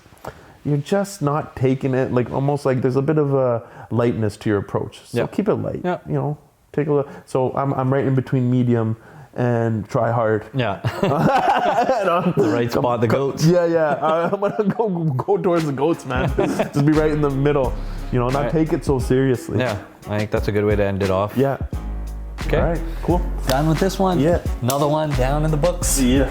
you're just not taking it, like almost like there's a bit of a lightness to your approach. So keep it light, you know, take a look. So I'm right in between medium and try hard. Yeah. The right spot, the goats. Yeah. I'm gonna go towards the goats, man. Just be right in the middle, you know, not take it so seriously. Yeah, I think that's a good way to end it off. Yeah. Okay. All right, cool. Done with this one. Yeah. Another one down in the books. Yeah.